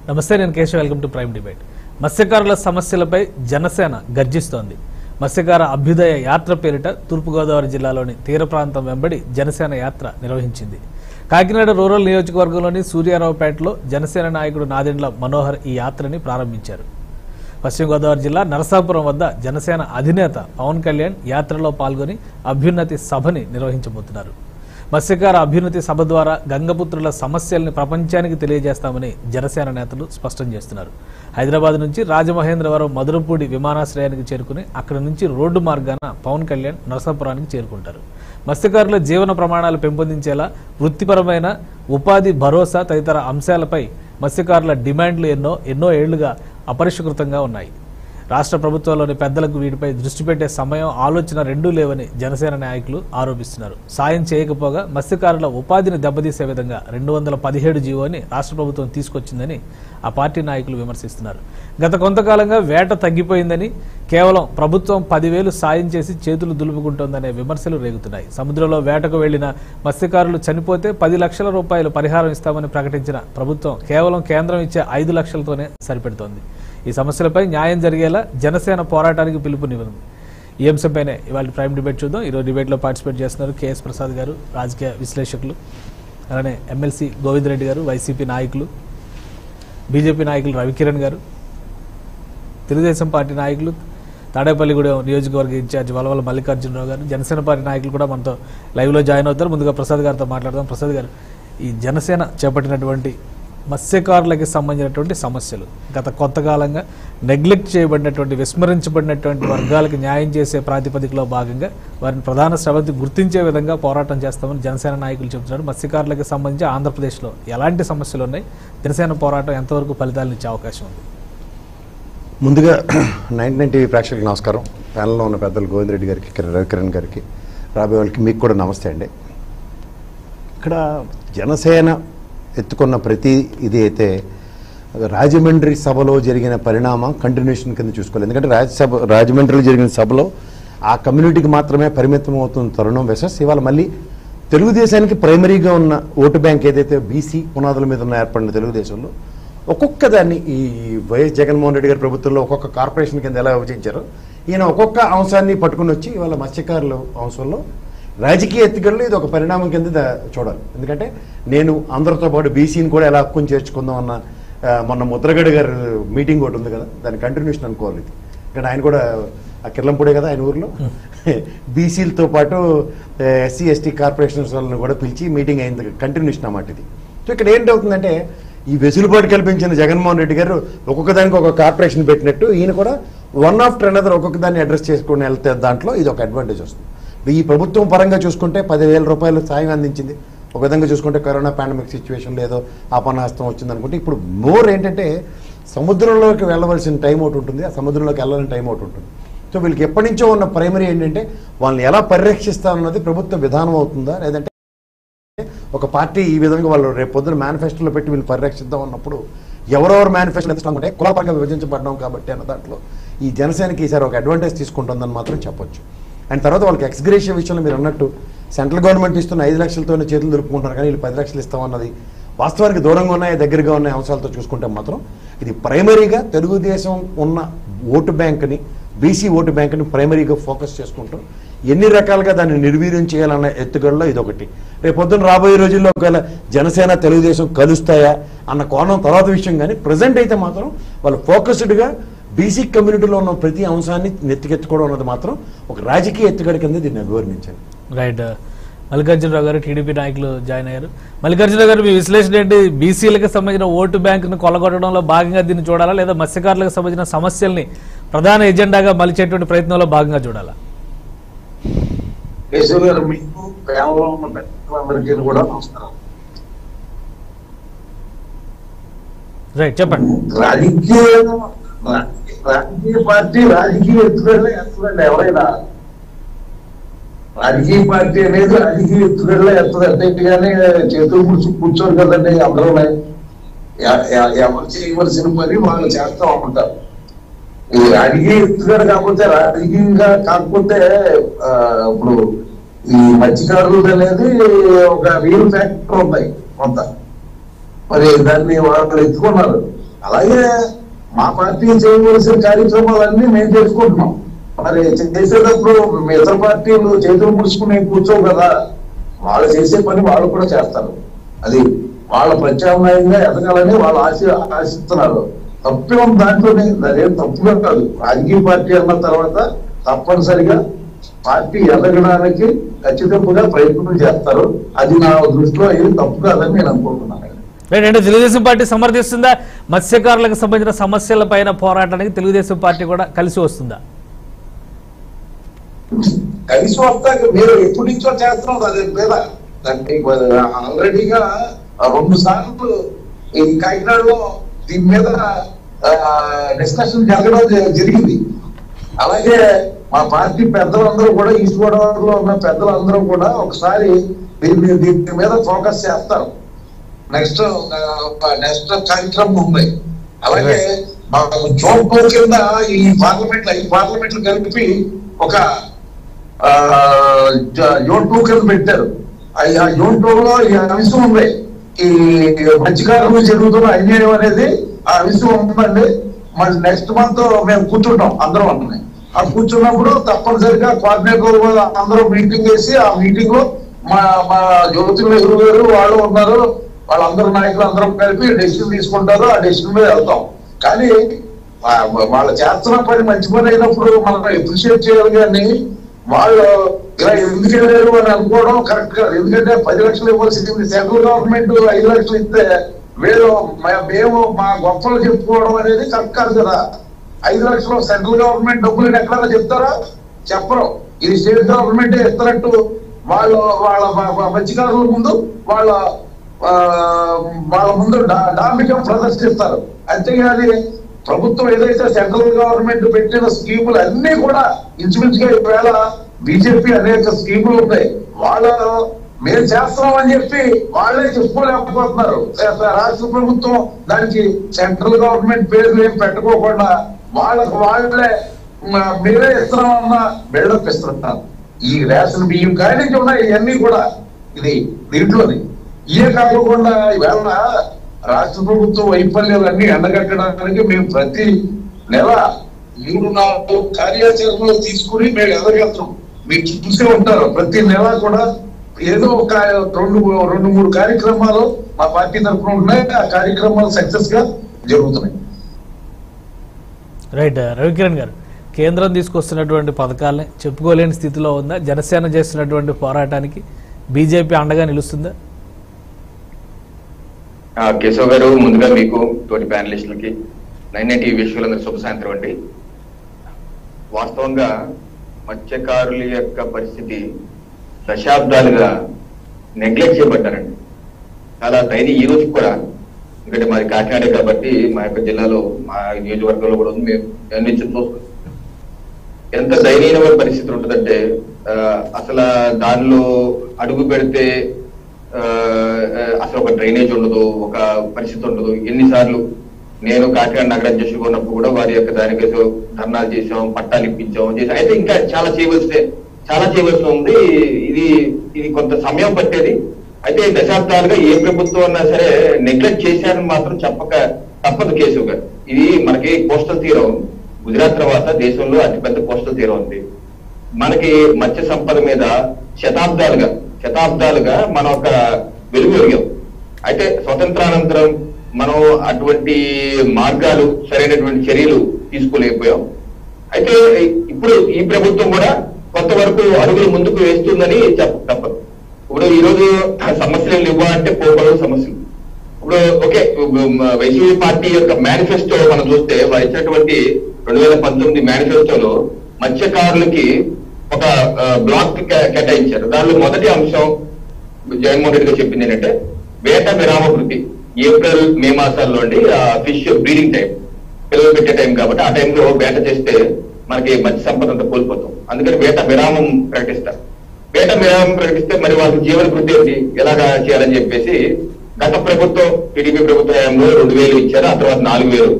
నమస్తే, నేను Keshav. Welcome to prime debate. మత్స్యకారుల సమస్యలపై జనసేన గర్జిస్తోంది. మత్స్యకార అభ్యుదయ యాత్ర పేరిట తూర్పుగోదావరి జిల్లాలోని తీర ప్రాంతం వెంబడి జనసేన యాత్ర నిర్వహించింది. కాకినాడ రూరల్ నియోజకవర్గంలోని సూర్యారావుపేటలో జనసేన నాయకుడు నాదెండ్ల మనోహర్ ఈ యాత్రని ప్రారంభించారు. పశ్చిమ గోదావరి జిల్లా నరసాపురం వద్ద జనసేన అధినేత పవన్ కళ్యాణ్ యాత్రలో పాల్గొని అభ్యున్నతి సభని నిర్వహించబోతున్నారు. మత్స్యకార అభ్యున్నతి సభ ద్వారా గంగపుత్రుల సమస్యల్ని ప్రపంచానికి తెలియజేస్తామని జనసేన నేతలు స్పష్టం చేస్తున్నారు. హైదరాబాద్ నుంచి రాజమహేంద్రవరం మధురపూడి విమానాశ్రయానికి చేరుకుని అక్కడి నుంచి రోడ్డు మార్గాన పవన్ కళ్యాణ్ నరసాపురానికి చేరుకుంటారు. మత్స్యకారుల జీవన ప్రమాణాలు పెంపొందించేలా వృత్తిపరమైన ఉపాధి భరోసా తదితర అంశాలపై మత్స్యకారుల డిమాండ్లు ఎన్నో ఏళ్లుగా అపరిష్కృతంగా ఉన్నాయి. రాష్ట్ర ప్రభుత్వంలోని పెద్దలకు వీటిపై దృష్టి పెట్టే సమయం, ఆలోచన రెండూ లేవని జనసేన నాయకులు ఆరోపిస్తున్నారు. సాయం చేయకపోగా మత్స్యకారుల ఉపాధిని దెబ్బతీసే విధంగా 217 జీవోని రాష్ట్ర ప్రభుత్వం తీసుకొచ్చిందని ఆ పార్టీ నాయకులు విమర్శిస్తున్నారు. గత కొంతకాలంగా వేట తగ్గిపోయిందని, కేవలం ప్రభుత్వం 10,000 సాయం చేసి చేతులు దులుపుకుంటోందనే విమర్శలు రేగుతున్నాయి. సముద్రంలో వేటకు వెళ్లిన మత్స్యకారులు చనిపోతే 10 లక్షల రూపాయలు పరిహారం ఇస్తామని ప్రకటించిన ప్రభుత్వం కేవలం కేంద్రం ఇచ్చే 5 లక్షలతోనే సరిపెడుతోంది. ఈ సమస్యలపై న్యాయం జరిగేలా జనసేన పోరాటానికి పిలుపునివ్వనుంది. ఈ అంశంపైనే ఇవాళ ప్రైమ్ డిబేట్ చూద్దాం. ఈరోజు డిబేట్లో పార్టిసిపేట్ చేస్తున్నారు కేఎస్ ప్రసాద్ గారు, రాజకీయ విశ్లేషకులు, అలానే ఎమ్మెల్సీ గోవింద్ రెడ్డి గారు, వైసీపీ నాయకులు, బీజేపీ నాయకులు రవికిరణ్ గారు, తెలుగుదేశం పార్టీ నాయకులు, తాడేపల్లిగూడెం నియోజకవర్గ ఇన్ఛార్జ్ వలవల మల్లికార్జునరావు గారు, జనసేన పార్టీ నాయకులు కూడా మనతో లైవ్లో జాయిన్ అవుతారు. ముందుగా ప్రసాద్ గారితో మాట్లాడదాం. ప్రసాద్ గారు, ఈ జనసేన చేపట్టినటువంటి మత్స్యకారులకి సంబంధించినటువంటి సమస్యలు గత కొంతకాలంగా నెగ్లెక్ట్ చేయబడినటువంటి, విస్మరించబడినటువంటి వర్గాలకు న్యాయం చేసే ప్రాతిపదికలో భాగంగా వారిని ప్రధాన శ్రవంతి గుర్తించే విధంగా పోరాటం చేస్తామని జనసేన నాయకులు చెబుతున్నారు. మత్స్యకారులకి సంబంధించి ఆంధ్రప్రదేశ్లో ఎలాంటి సమస్యలు ఉన్నాయి, జనసేన పోరాటం ఎంతవరకు ఫలితాలను ఇచ్చే అవకాశం ఉంది? ముందుగా 99 టీవీ ప్రేక్షకులకు నమస్కారం. ప్యానల్లో ఉన్న పెద్దలు గోవింద్ రెడ్డి గారికి, రవికిరణ్ గారికి, రాబోయే వాళ్ళకి మీకు కూడా నమస్తే అండి. ఇక్కడ జనసేన ఎత్తుకున్న ప్రతి ఇది అయితే రాజమండ్రి సభలో జరిగిన పరిణామం కంటిన్యూషన్ కింద చూసుకోవాలి. ఎందుకంటే రాజమండ్రిలో జరిగిన సభలో ఆ కమ్యూనిటీకి మాత్రమే పరిమితం అవుతున్న తరుణం వెసెస్ ఇవాళ మళ్ళీ తెలుగుదేశానికి ప్రైమరీగా ఉన్న ఓటు బ్యాంక్ ఏదైతే బీసీ పునాదుల మీద ఉన్న ఏర్పడిన తెలుగుదేశంలో ఒక్కొక్క దాన్ని ఈ వైఎస్ జగన్మోహన్ రెడ్డి గారి ప్రభుత్వంలో ఒక్కొక్క కార్పొరేషన్ కింద ఎలా విభజించారో ఈయన ఒక్కొక్క అంశాన్ని పట్టుకుని వచ్చి ఇవాళ మత్స్యకారుల అంశంలో రాజకీయ ఎత్తుగడలు ఇది ఒక పరిణామం కింద చూడాలి. ఎందుకంటే నేను అందరితో పాటు బీసీని కూడా ఎలా హక్కుని చేర్చుకుందాం అన్న మొన్న ముద్రగడ గారు మీటింగ్ ఒకటి ఉంది కదా, దాని కంటిన్యూషన్ అనుకోవాలి. ఇది ఇక్కడ ఆయన కూడా ఆ కిర్లంపూడే కదా ఆయన ఊర్లో బీసీలతో పాటు ఎస్సీ ఎస్టీ కార్పొరేషన్స్ వాళ్ళని కూడా పిలిచి మీటింగ్ అయింది, కంటిన్యూషన్ అన్నమాట ఇది. సో ఇక్కడ ఏంటవుతుందంటే ఈ వెసులుబాటు కల్పించిన జగన్మోహన్ రెడ్డి గారు ఒక్కొక్క దానికి ఒక కార్పొరేషన్ పెట్టినట్టు ఈయన కూడా వన్ ఆఫ్టర్ అనదర్ ఒక్కొక్క దాన్ని అడ్రస్ చేసుకుని వెళ్తే దాంట్లో ఇది ఒక అడ్వాంటేజ్ వస్తుంది. ఈ ప్రభుత్వం పరంగా చూసుకుంటే 10,000 రూపాయలు సాయం అందించింది. ఒక విధంగా చూసుకుంటే కరోనా పాండమిక్ సిచ్యువేషన్లో ఏదో ఆపన్నాస్తం వచ్చింది అనుకుంటే ఇప్పుడు మోర్ ఏంటంటే సముద్రంలోకి వెళ్ళవలసిన టైం ఒకటి ఉంటుంది, ఆ సముద్రంలోకి వెళ్ళాలని టైం ఒకటి ఉంటుంది. సో వీళ్ళకి ఎప్పటి నుంచో ఉన్న ప్రైమరీ ఏంటంటే వాళ్ళని ఎలా పరిరక్షిస్తామన్నది ప్రభుత్వ విధానం అవుతుందా, లేదంటే ఒక పార్టీ ఈ విధంగా వాళ్ళు రేపు పొద్దున మేనిఫెస్టోలో పెట్టి వీళ్ళు పరిరక్షిద్దాం అన్నప్పుడు ఎవరెవరు మేనిఫెస్టో ఎంత స్ట్రాంగ్ ఉంటే కులపరంగా విభజించబడ్డాం కాబట్టి అన్న దాంట్లో ఈ జనసేనకి ఈసారి ఒక అడ్వాంటేజ్ తీసుకుంటుందని మాత్రం చెప్పొచ్చు. అండ్ తర్వాత వాళ్ళకి ఎక్స్గ్రేషియా విషయంలో మీరు అన్నట్టు సెంట్రల్ గవర్నమెంట్ ఇస్తున్న 5 లక్షలతోనే చేతులు దొరుకుకుంటున్నారు, కానీ వీళ్ళు 10 లక్షలు ఇస్తామన్నది వాస్తవానికి దూరంగా ఉన్నాయి, దగ్గరగా ఉన్న అంశాలతో చూసుకుంటే మాత్రం ఇది ప్రైమరీగా తెలుగుదేశం ఉన్న ఓటు బ్యాంక్ని, బీసీ ఓటు బ్యాంక్ని ప్రైమరీగా ఫోకస్ చేసుకుంటూ ఎన్ని రకాలుగా దాన్ని నిర్వీర్యం చేయాలన్న ఎత్తుగడలో ఇదొకటి. రేపు పొద్దున్న రాబోయే రోజుల్లో ఒకవేళ జనసేన తెలుగుదేశం కలుస్తాయా అన్న కోణం తర్వాత విషయం, కానీ ప్రజెంట్ అయితే మాత్రం వాళ్ళు ఫోకస్డ్గా బీసీ కమ్యూనిటీలో ఉన్న ప్రతి అంశాన్ని నెత్తికెత్తుకోవడం అన్నది మాత్రం ఒక రాజకీయ ఎత్తుగడ కింద దీన్ని అభివర్ణించాను. రైట్. మల్లికార్జునరావు గారు, టీడీపీ నాయకులు జాయిన్ అయ్యారు. మల్లికార్జునరావు గారు, మీ విశ్లేషణ ఏంటి? బీసీలకు సంబంధించిన ఓటు బ్యాంకును కొలగొట్టడంలో భాగంగా దీన్ని చూడాలా, లేదా మత్స్యకారులకు సంబంధించిన సమస్యల్ని ప్రధాన ఎజెండాగా మలిచేటువంటి ప్రయత్నంలో భాగంగా చూడాలా? రైట్, చెప్పండి. రాజకీయ పార్టీ రాజకీయ ఎత్తుగడలే ఎత్తదండి. ఎవరైనా రాజకీయ పార్టీ అనేది రాజకీయ ఎత్తుగడలే ఎత్తదంటే చేతులు కూర్చోరు కదండి. అందరూ ఎవరు చేయవలసిన పని వాళ్ళు చేస్తూ ఉంటారు. ఈ రాజకీయ ఎత్తుగడ కాకపోతే ఇప్పుడు ఈ మత్స్యకారులు అనేది ఒక రియల్ ఫ్యాక్టర్ ఉన్నాయి కొంత. మరి దాన్ని వాళ్ళు ఎత్తుకున్నారు. అలాగే మా పార్టీ చేయవలసిన కార్యక్రమాలన్నీ మేము చేసుకుంటున్నాం. మరి చేసేటప్పుడు ఇతర పార్టీలు చేతులు ముడుచుకుని కూర్చోవు కదా, వాళ్ళు చేసే పని వాళ్ళు కూడా చేస్తారు. అది వాళ్ళ ప్రత్యామ్నాయంగా ఎదగాలని వాళ్ళు ఆశిస్తున్నారు. తప్పే ఉంది దాంట్లోనే, అదేం తప్పుగా కాదు. రాజకీయ పార్టీ అన్న తర్వాత తప్పనిసరిగా పార్టీ ఎదగడానికి ఖచ్చితంగా ప్రయత్నం చేస్తారు. అది నా దృష్టిలో ఏది తప్పు కాదని నేను అనుకుంటున్నాను. అంటే తెలుగుదేశం పార్టీ సమర్థిస్తుందా మత్స్యకారులకు సంబంధించిన సమస్యల పైన పోరాటానికి తెలుగుదేశం పార్టీ కూడా కలిసి వస్తుందా? కలిసి వస్తాక మీరు ఎప్పటి నుంచో చేస్తున్నాం అదే మీద. ఆల్రెడీగా 2 సార్లు ఈ కాకినాడలో దీని మీద డిస్కషన్ జరగడం జరిగింది. అలాగే మా పార్టీ పెద్దలందరూ కూడా, ఈస్ట్ గోదావరిలో ఉన్న పెద్దలందరూ కూడా ఒకసారి దీని మీద ఫోకస్ చేస్తారు. నెక్స్ట్ కార్యక్రమం ఉంది. అలాగే జోన్ 2 కింద ఈ పార్లమెంట్లు కలిపి ఒక జోన్ 2 కింద పెట్టారు. ఆ జోన్ 2లో ఈ అంశం ఉంది. ఈ మత్స్యకారులు జరుగుతున్న అన్యాయం అనేది ఆ విషయం ఉందండి. మరి నెక్స్ట్ మంత్ మేము కూర్చుంటాం అందరం అన్నీ. ఆ కూర్చున్నప్పుడు తప్పనిసరిగా కోఆర్డినేటర్ అందరూ మీటింగ్ వేసి, ఆ మీటింగ్ లో మా జ్యోతి నెహ్రూ గారు వాళ్ళు ఉన్నారు, వాళ్ళందరూ నాయకులు అందరం కలిపి డెసిషన్ తీసుకుంటారు. ఆ డెసిషన్ మీద వెళ్తాం. కానీ వాళ్ళు చేస్తున్న పని మంచి పని అయినప్పుడు మనం అప్రిషియేట్ చేయాలి. కానీ వాళ్ళు ఇలా ఎందుకు వెళ్ళారు అని అనుకోవడం కరెక్ట్ కాదు. ఎందుకంటే 10 లక్షలు ఇవ్వాల్సింది సెంట్రల్ గవర్నమెంట్ 5 లక్షలు ఇస్తే మేము మా గొప్పలు చెప్పుకోవడం అనేది కరెక్ట్ కాదు కదా. 5 లక్షలు సెంట్రల్ గవర్నమెంట్ డబ్బులు ఎక్కడైనా చెప్తారా? చెప్పరు. ఇది స్టేట్ గవర్నమెంట్ ఇస్తున్నట్టు వాళ్ళ మత్స్యకారుల ముందు వాళ్ళ ముందు డాంబికం ప్రదర్శిస్తారు. అంతేగాని ప్రభుత్వం ఏదైతే సెంట్రల్ గవర్నమెంట్ పెట్టిన స్కీములు అన్ని కూడా ఇంచుమించుగా ఈవేళ బీజేపీ అనేక స్కీములు ఉన్నాయి. వాళ్ళు మేము చేస్తున్నామని చెప్పి వాళ్ళే చెప్పుకోలేకపోతున్నారు. రాష్ట్ర ప్రభుత్వం దానికి సెంట్రల్ గవర్నమెంట్ పేర్లు ఏం పెట్టుకోకుండా వాళ్ళే మీరే ఇస్తున్నామన్న బిల్డప్ ఇస్తున్నారు. ఈ రేషన్ బియ్యం కానీ ఉన్నాయి ఇవన్నీ కూడా ఇది దీంట్లోని. ఇవే కాకుండా ఈవేళ రాష్ట్ర ప్రభుత్వం వైఫల్యాలన్నీ ఎండగట్టడానికి మేము ప్రతి నెల 3-4 కార్యాచరణలు తీసుకుని మేము ఎదగలుగుతున్నాం. మీరు చూసే ఉంటారు. ప్రతి నెల కూడా ఏదో ఒక 2-3 కార్యక్రమాలు మా పార్టీ తరఫున ఉన్నాయి. ఆ కార్యక్రమాలు సక్సెస్ గా జరుగుతున్నాయి. రైట్ రవికిరణ్ గారు, కేంద్రం తీసుకొస్తున్నటువంటి పథకాలని చెప్పుకోలేని స్థితిలో ఉందా? జనసేన చేస్తున్నటువంటి పోరాటానికి బీజేపీ అండగా నిలుస్తుందా? కేశవ్ గారు, ముందుగా మీకు తోటి ప్యానలిస్టులకి 990 విశ్వలందరూ శుభ సాయంత్రం అండి. వాస్తవంగా మత్స్యకారుల యొక్క పరిస్థితి దశాబ్దాలుగా నెగ్లెక్ట్ చేయబడ్డారండి. చాలా ఈ రోజు కూడా, ఎందుకంటే మాది కాకినాడే కాబట్టి మా యొక్క జిల్లాలో మా నియోజకవర్గంలో కూడా ఉంది. మేము అన్ని చూసుకుంటాం. ఎంత దయనీయమైన పరిస్థితి ఉంటుందంటే అసలు దానిలో అడుగు పెడితే అసలు ఒక డ్రైనేజ్ ఉండదు, ఒక పరిస్థితి ఉండదు. ఎన్నిసార్లు నేను కాకినాడ నగర అధ్యక్షుడు ఉన్నప్పుడు కూడా వారి యొక్క దానికి ధర్నాలు చేసాం, పట్టాలు ఇప్పించాం చేసాం. అయితే ఇంకా చాలా చేయవలసి ఉంది. ఇది కొంత సమయం పట్టేది. అయితే దశాబ్దాలుగా ఏ ప్రభుత్వం అన్నా సరే నెగ్లెక్ట్ చేశారని మాత్రం చెప్పక తప్పదు కేశవ్ గారు. ఇది మనకి కోస్టల్ తీరం, గుజరాత్ తర్వాత దేశంలో అతిపెద్ద కోస్టల్ తీరం ఉంది. మనకి మత్స్య సంపద మీద శతాబ్దాలుగా మనం ఒక వెలుగొరిగాం. అయితే స్వతంత్రానంతరం మనం అటువంటి మార్గాలు, సరైనటువంటి చర్యలు తీసుకోలేకపోయాం. అయితే ఇప్పుడు ఈ ప్రభుత్వం కూడా కొంతవరకు అడుగులు ముందుకు వేస్తుందని తప్పదు. ఇప్పుడు ఈ రోజు సమస్యలు ఇవ్వాలంటే పోగొడవ సమస్యలు. ఇప్పుడు ఓకే, వైసీపీ పార్టీ యొక్క మేనిఫెస్టో మనం చూస్తే వారు ఇచ్చినటువంటి 2019 మేనిఫెస్టోలో మత్స్యకారులకి ఒక బ్లాక్ కేటాయించారు. దానిలో మొదటి అంశం జగన్మోహన్ రెడ్డి గారు చెప్పింది ఏంటంటే వేట విరామ వృత్తి. ఏప్రిల్ మే మాసాల్లో ఫిష్ బ్రీడింగ్ టైం, పిల్లలు పెట్టే టైం కాబట్టి ఆ టైంలో వేట చేస్తే మనకి మత్స్య సంపద అంతా కోల్పోతాం. అందుకని వేట విరామం ప్రకటిస్తారు. వేట విరామం ప్రకటిస్తే మరి వాళ్ళకి జీవన వృద్ధి ఏంటి, ఎలాగా చేయాలని చెప్పేసి గత ప్రభుత్వం టీడీపీ ప్రభుత్వ హయాంలో 2000 ఇచ్చారు, ఆ తర్వాత 4000.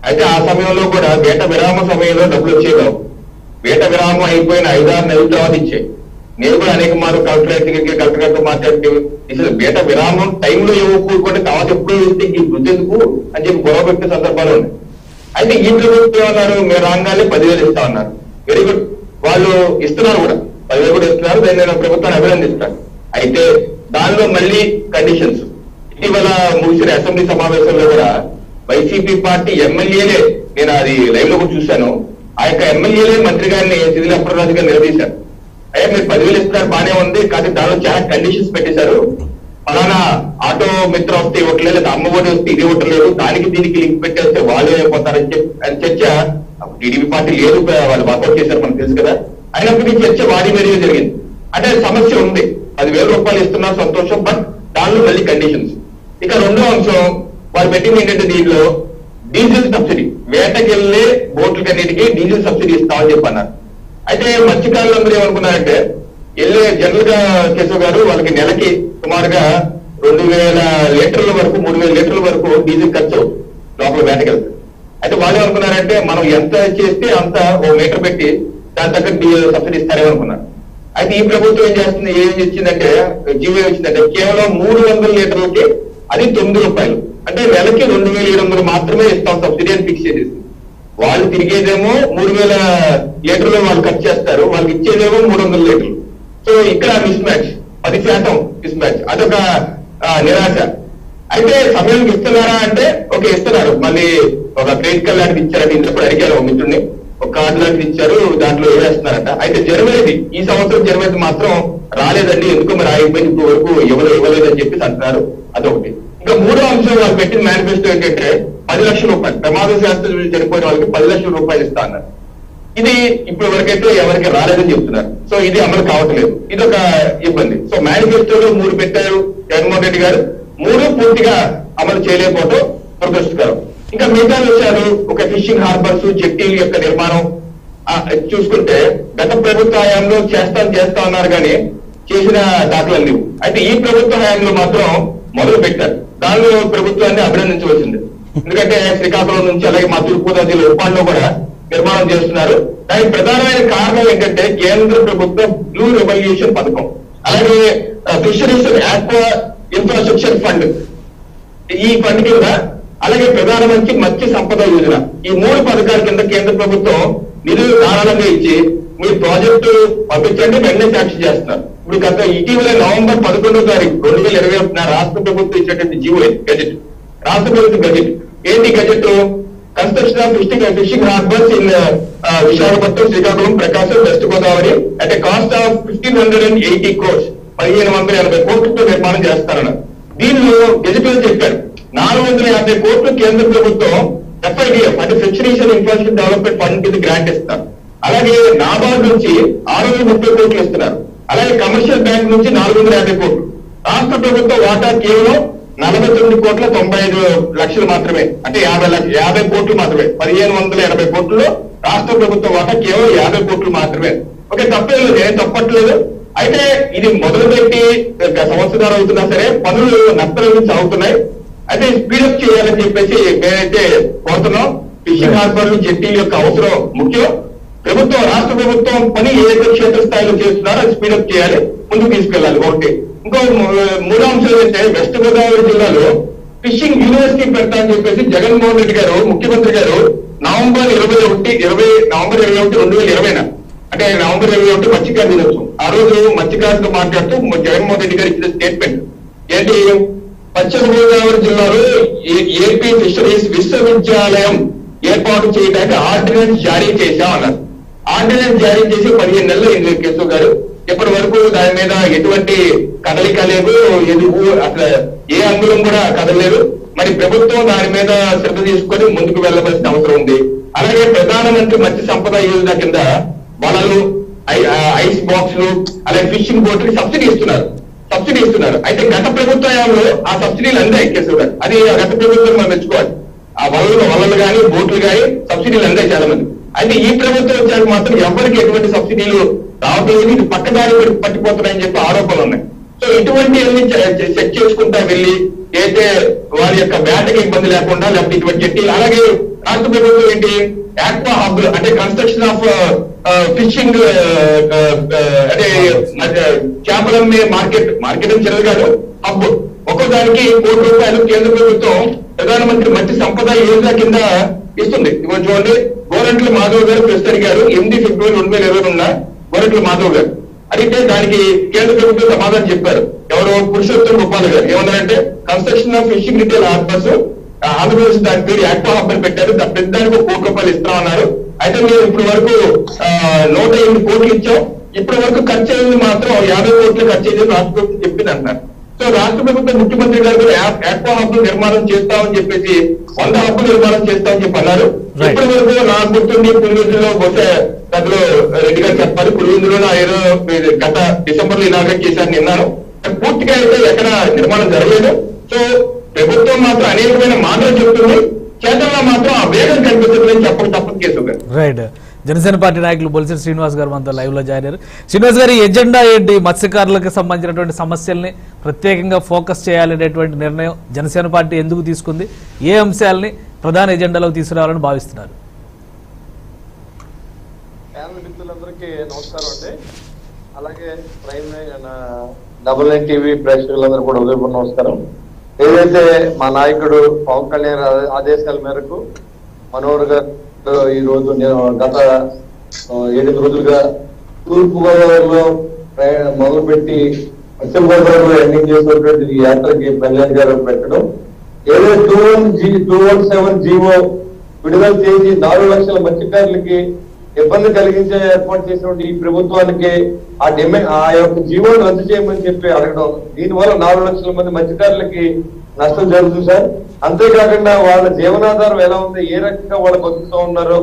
అయితే ఆ సమయంలో కూడా వేట విరామ సమయంలో డబ్బులు వచ్చేవి. వేట విరామం అయిపోయిన 5-6 నెలల తర్వాత ఇచ్చాయి. నేను కూడా అనేక మార్లు కలెక్టర్ గారితో మాట్లాడితే ఇసలు బేట విరామం టైంలో ఇవ్వకూడదు తర్వాత ఎప్పుడు ఇస్తే ఈ గుర్తెందుకు అని చెప్పి గొడవ పెట్టిన సందర్భాలు ఉన్నాయి. అయితే ఈ ప్రభుత్వం ఏమన్నారు, మీరు రాగానే 10,000 ఇస్తా ఉన్నారు. వెరీ గుడ్, వాళ్ళు ఇస్తున్నారు కూడా, 10,000 కూడా ఇస్తున్నారు. దాన్ని నేను ప్రభుత్వాన్ని అభినందిస్తాను. అయితే దానిలో మళ్ళీ కండిషన్స్. ఇటీవల ముగిసిన అసెంబ్లీ సమావేశంలో కూడా వైసీపీ పార్టీ ఎమ్మెల్యేలే, నేను అది లైవ్ లో కూడా చూశాను, ఆ యొక్క ఎమ్మెల్యేలే మంత్రి గారిని సిదిలి అప్పలరాజు గారు నిలదీశారు. అయ్యా మీరు 10,000 ఇస్తున్నారు బానే ఉంది, కానీ దానిలో చాలా కండిషన్స్ పెట్టేశారు. ఫలానా ఆటో మిత్ర వస్తే ఇవ్వట్లేదు, లేదా అమ్మఒడి వస్తే ఇది ఇవ్వట్లేదు, దానికి దీనికి లింక్ పెట్టేస్తే వాళ్ళు అయిపోతారని చెప్పి చర్చ టీడీపీ పార్టీ లేదు, వాళ్ళు వాకౌట్ చేశారు మనకు తెలుసు కదా. అయినప్పటికీ చర్చ వాడి మరీ జరిగింది. అంటే సమస్య ఉంది, 10,000 రూపాయలు ఇస్తున్నారు సంతోషం, బట్ దానిలో మళ్ళీ కండిషన్స్. ఇక రెండో అంశం వాళ్ళు పెట్టింది ఏంటంటే దీంట్లో డీజిల్ సబ్సిడీ, వేటకెళ్లే బోట్లకన్నిటికీ డీజిల్ సబ్సిడీ ఇస్తామని చెప్పి అన్నారు. అయితే మత్స్యకారులందరూ ఏమనుకున్నారంటే వెళ్ళే జనరల్ గా కేశవ్ గారు వాళ్ళకి నెలకి సుమారుగా 2,000 లీటర్ల వరకు 3,000 లీటర్ల వరకు డీజిల్ ఖర్చు లోపల వేటకెళ్తారు. అయితే వాళ్ళు ఏమనుకున్నారంటే మనం ఎంత చేస్తే అంత ఓ మీటర్ పెట్టి దాని తగ్గ సబ్సిడీ ఇస్తారేమనుకున్నారు. అయితే ఈ ప్రభుత్వం ఏం ఇచ్చిందంటే జీవో ఇచ్చిందంటే కేవలం 300 లీటర్లకి అది 9 రూపాయలు, అంటే నెలకి 2,700 మాత్రమే ఇస్తాం సబ్సిడీ అని ఫిక్స్ చేసేసి, వాళ్ళు తిరిగేదేమో 3,000 లీటర్లు వాళ్ళు ఖర్చు చేస్తారు, వాళ్ళకి ఇచ్చేదేమో 300 లీటర్లు. సో ఇక్కడ మిస్ మ్యాచ్, 10% మిస్ మ్యాచ్, అదొక నిరాశ. అయితే సమయానికి ఇస్తున్నారా అంటే ఓకే ఇస్తున్నారు, మళ్ళీ ఒక క్రెడిట్ కార్డ్ లాంటిది ఇచ్చారంటే ఇంతప్పుడు అడిగారు ఒక మిత్రుడిని, ఒక కార్డు లాంటిది ఇచ్చారు, దాంట్లో వేస్తున్నారట. అయితే జనవరిది ఈ సంవత్సరం జనవరి మాత్రం రాలేదండి, ఎందుకు మరి ఆగిపోయింది, ఇప్పుడు వరకు ఇవ్వలేదని చెప్పేసి అంటున్నారు. అదొకటి. ఇంకా మూడో అంశం వాళ్ళు పెట్టిన మేనిఫెస్టో ఏంటంటే 10 లక్షల రూపాయలు, ప్రమాద శాస్త్రం చనిపోయిన వాళ్ళకి 10 లక్షల రూపాయలు ఇస్తా అన్నారు. ఇది ఇప్పటి వరకైతే ఎవరికి రాలేదని చెప్తున్నారు. సో ఇది అమలు కావట్లేదు, ఇది ఒక ఇబ్బంది. సో మేనిఫెస్టోలో 3 పెట్టారు జగన్మోహన్ రెడ్డి గారు, 3 పూర్తిగా అమలు చేయలేకపోవడం దురదృష్టకరం. ఇంకా మిగతా విషయాలు ఒక ఫిషింగ్ హార్బర్స్, జెట్టీల యొక్క నిర్మాణం చూసుకుంటే గత ప్రభుత్వ హయాంలో చేస్తా ఉన్నారు కానీ చేసిన దాఖలాలు లేవు. అయితే ఈ ప్రభుత్వ హయాంలో మాత్రం మొదలు పెట్టారు, దానిలో ప్రభుత్వాన్ని అభినందించవలసింది. ఎందుకంటే శ్రీకాకుళం నుంచి అలాగే మా తూర్పుగోదావరి జిల్లా ఉప్పాడులో కూడా నిర్మాణం చేస్తున్నారు. దానికి ప్రధానమైన కారణం ఏంటంటే కేంద్ర ప్రభుత్వ బ్లూ రెవల్యూషన్ పథకం, అలాగే ఫిషరీస్ ఆక్వా ఇన్ఫ్రాస్ట్రక్చర్ ఫండ్, ఈ ఫండ్ కింద, అలాగే ప్రధానమంత్రి మత్స్య సంపద యోజన, ఈ 3 పథకాల కింద కేంద్ర ప్రభుత్వం నిధులు ధారాళంగా ఇచ్చి మీరు ప్రాజెక్టు పంపించండి వెంటనే సాక్షి చేస్తున్నారు. ఇప్పుడు ఇటీవల నవంబర్ 11వ తారీఖు 2020 రాష్ట్ర ప్రభుత్వం ఇచ్చినటువంటి జీవో గజెట్, రాష్ట్ర ప్రభుత్వ గజెట్ ఏంటి gazette, construction of fishing harbours in Visakhapatnam, Srikakulam, Prakasam, west Godavari at a cost of 1,580 crores, 1,580 కోట్లతో నిర్మాణం చేస్తారన్నారు. దీనిలో గజెట్ లో చెప్పారు 450 కోట్లు కేంద్ర ప్రభుత్వం FIDF అంటే fisheries and infrastructure development fund కింద గ్రాంట్ ఇస్తున్నారు. అలాగే నాబార్డ్ నుంచి 630 కోట్లు ఇస్తున్నారు. అలాగే కమర్షియల్ బ్యాంక్ నుంచి 450 కోట్లు. రాష్ట్ర ప్రభుత్వ వాటా కేవలం 49,95 మాత్రమే, అంటే 50 కోట్లు మాత్రమే. 1,580 కోట్లలో రాష్ట్ర ప్రభుత్వ వాటా కేవలం 50 కోట్లు మాత్రమే. ఓకే, తప్పలేదు, నేను తప్పట్లేదు. అయితే ఇది మొదలుపెట్టి సంవత్సరాలు అవుతున్నా సరే పనులు నష్టం నుంచి అవుతున్నాయి. అయితే స్పీడప్ చేయాలని చెప్పేసి మేమైతే కోరుతున్నాం. ఫిషింగ్ హార్బర్లు, జెట్టీల యొక్క అవసరం ముఖ్యం. ప్రభుత్వం, రాష్ట్ర ప్రభుత్వం పని ఏదైతే క్షేత్రస్థాయిలో చేస్తున్నారో అది స్పీడప్ చేయాలి, ముందుకు తీసుకెళ్లాలి. ఒకటి. ఇంకో 3వ అంశం ఏంటంటే వెస్ట్ గోదావరి జిల్లాలో ఫిషింగ్ యూనివర్సిటీ పెడతామని చెప్పేసి జగన్మోహన్ రెడ్డి గారు, ముఖ్యమంత్రి గారు నవంబర్ 21, 2020 అంటే నవంబర్ 21 మత్స్యకార దినోత్సవం, ఆ రోజు మత్స్యకారులతో మాట్లాడుతూ జగన్మోహన్ రెడ్డి గారు ఇచ్చిన స్టేట్మెంట్ ఏంటి, పశ్చిమ గోదావరి జిల్లాలో ఏపీ ఫిషరీస్ విశ్వవిద్యాలయం ఏర్పాటు చేయడానికి ఆర్డినెన్స్ జారీ చేశామన్నారు. ఆర్డినెన్స్ జారీ చేసి 15 నెలలు అయింది కేశవ్ గారు. ఇప్పటి వరకు దాని మీద ఎటువంటి కదలిక లేదు, అసలు ఏ అంగుళం కూడా కదలలేదు. మరి ప్రభుత్వం దాని మీద శ్రద్ధ తీసుకొని ముందుకు వెళ్ళవలసిన అవసరం ఉంది. అలాగే ప్రధానమంత్రి మత్స్య సంపద యోజన కింద వలలు, ఐస్ బాక్స్లు, అలాగే ఫిషింగ్ బోట్లకి సబ్సిడీ ఇస్తున్నారు. అయితే గత ప్రభుత్వంలో ఆ సబ్సిడీలు అందాయి కేశవ్ గారు, అది గత ప్రభుత్వం మనం మెచ్చుకోవాలి. ఆ వలలు కానీ బోట్లు కానీ సబ్సిడీలు అందాయి చాలా మంది. అయితే ఈ ప్రభుత్వం వచ్చాక మాత్రం ఎవరికి ఎటువంటి సబ్సిడీలు రావట్లేదు, ఇది పక్కదారి పట్టిపోతున్నాయని చెప్పి ఆరోపణలు ఉన్నాయి. సో ఇటువంటి చెక్ చేసుకుంటా వెళ్ళి అయితే వారి యొక్క వేటకి ఇబ్బంది లేకుండా, లేకపోతే ఇటువంటి జట్టీలు, అలాగే రాష్ట్ర ప్రభుత్వం ఏంటి ఆక్వా హబ్ అంటే కన్స్ట్రక్షన్ ఆఫ్ ఫిషింగ్ అంటే చేపలమ్మే మార్కెట్ చిన్నది కాదు, హబ్. ఒక్కో దానికి ₹1 కేంద్ర ప్రభుత్వం ప్రధానమంత్రి మత్స్య సంపద యోజన కింద ఇస్తుంది. ఇప్పుడు చూడండి, గోరంట్ల మాధవ్ గారు ప్రశ్న అడిగారు 8 ఫిబ్రవరి 2020 గోరంట్ల మాధవ్ గారు అడిగితే దానికి కేంద్ర ప్రభుత్వం సమాధానం చెప్పారు. ఎవరు? పురుషోత్తం రూపాల్ గారు. ఏమన్నారంటే construction of fishing retail harbours Andhra Pradesh దాని పేరు యాక్వా హబ్ అని పెట్టారు. ప్రతిదానికి ₹1 ఇస్తామన్నారు. అయితే మేము ఇప్పటి వరకు 108 కోట్లు ఇచ్చాం. ఇప్పటి వరకు ఖర్చు అయింది మాత్రం 50 కోట్లు ఖర్చు అయ్యేది రాష్ట్ర ప్రభుత్వం చెప్పింది అంటున్నారు. సో రాష్ట్ర ప్రభుత్వం ముఖ్యమంత్రి గారు కూడా యాక్వా హబ్ నిర్మాణం చేస్తామని చెప్పేసి 100 హబ్బు నిర్మాణం చేస్తామని చెప్పి అన్నారు. ఇప్పటి వరకు నాకు గుర్తుంది పులివెందులో బహుశా పెద్దలు రెడ్డి గారు చెప్పాలి, పులివెందులో ఏదో గత డిసెంబర్ లో ఇనాగ్రేట్ చేశారని విన్నాను. పూర్తిగా అయితే ఎక్కడ నిర్మాణం జరగలేదు. సో ప్రభుత్వం మాత్రం అనేకమైన మాటలు చెప్తుంది, చేతల్లో మాత్రం ఆ వేగం కనిపిస్తుందని చెప్పడం తప్పదు కేసు గారు. రైట్. జనసేన పార్టీ నాయకులు బొలిశెట్టి శ్రీనివాస్ గారు మనతో లైవ్ లో జాయిన్ అయ్యారు. శ్రీనివాస్ గారి ఎజెండా ఏంటి? మత్స్యకారులకు సంబంధించినటువంటి సమస్యల్ని ప్రత్యేకంగా ఫోకస్ చేయాలనేటువంటి నిర్ణయం జనసేన పార్టీ ఎందుకు తీసుకుంది? ఏ అంశాలని ప్రధాన ఎజెండాలోకి తీసుకురావాలని భావిస్తున్నారు? మిత్రులందరికీ నమస్కారం అండి. అలాగే ప్రైమ్ డబుల్9 టీవీ ప్రేక్షకులందరూ కూడా ఉదయపూర్ నమస్కారం. ఏదైతే మా నాయకుడు పవన్ కళ్యాణ్ ఆదేశాల మేరకు మనోహర్ గారు ఈ రోజు గత 8 రోజులుగా తూర్పు గోదావరిలో మొదలుపెట్టి పశ్చిమ గోదావరిలో ఎండింగ్ చేసినటువంటి ఈ యాత్రకి కళ్యాణ్ గారు పెట్టడం, ఏదైతే 217 జీవో విడుదల చేసి 4 లక్షల మత్స్యకారులకి ఇబ్బంది కలిగించే ఏర్పాటు చేసినటువంటి ఈ ప్రభుత్వానికి ఆ యొక్క జీవోను రద్దు చేయమని చెప్పి అడగడం, దీనివల్ల 4 లక్షల మంది మత్స్యకారులకి నష్టం జరుగుతుంది సార్. అంతేకాకుండా వాళ్ళ జీవనాధారం ఎలా ఉంది, ఏ రకంగా వాళ్ళు బతుకుతూ ఉన్నారు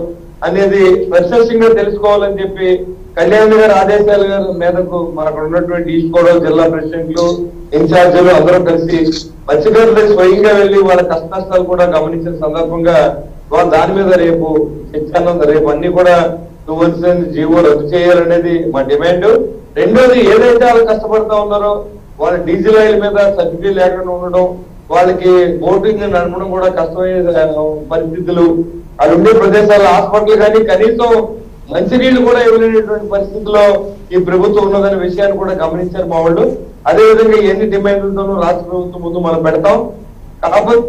అనేది ప్రత్యక్షంగా తెలుసుకోవాలని చెప్పి కళ్యాణ్ గారి ఆదేశాల మేరకు మనకు ఉన్నటువంటి ఈస్ట్ గోదావరి జిల్లా ప్రెసిడెంట్లు, ఇన్ఛార్జీలు అందరూ కలిసి మత్స్యకారులు స్వయంగా వెళ్లి వాళ్ళ కష్ట నష్టాలు కూడా గమనించిన సందర్భంగా దాని మీద రేపు రేపు అన్ని కూడా 217 జీవో రద్దు చేయాలనేది మా డిమాండ్. రెండోది, ఏదైతే వాళ్ళు కష్టపడతా ఉన్నారో వాళ్ళ డీజిల్ ఆయిల్ మీద సబ్సిడీ లేకుండా ఉండడం, వాళ్ళకి బోటింగ్ నడపడం కూడా కష్టమైన పరిస్థితులు, అది ఉండే ప్రదేశాల హాస్పిటల్ కానీ కనీసం మంచినీళ్లు కూడా ఇవ్వలేనటువంటి పరిస్థితుల్లో ఈ ప్రభుత్వం ఉన్నదనే విషయాన్ని కూడా గమనించారు మా వాళ్ళు. అదేవిధంగా ఎన్ని డిమాండ్లతోనూ రాష్ట్ర ప్రభుత్వం ముందు మనం పెడతాం. కాకపోతే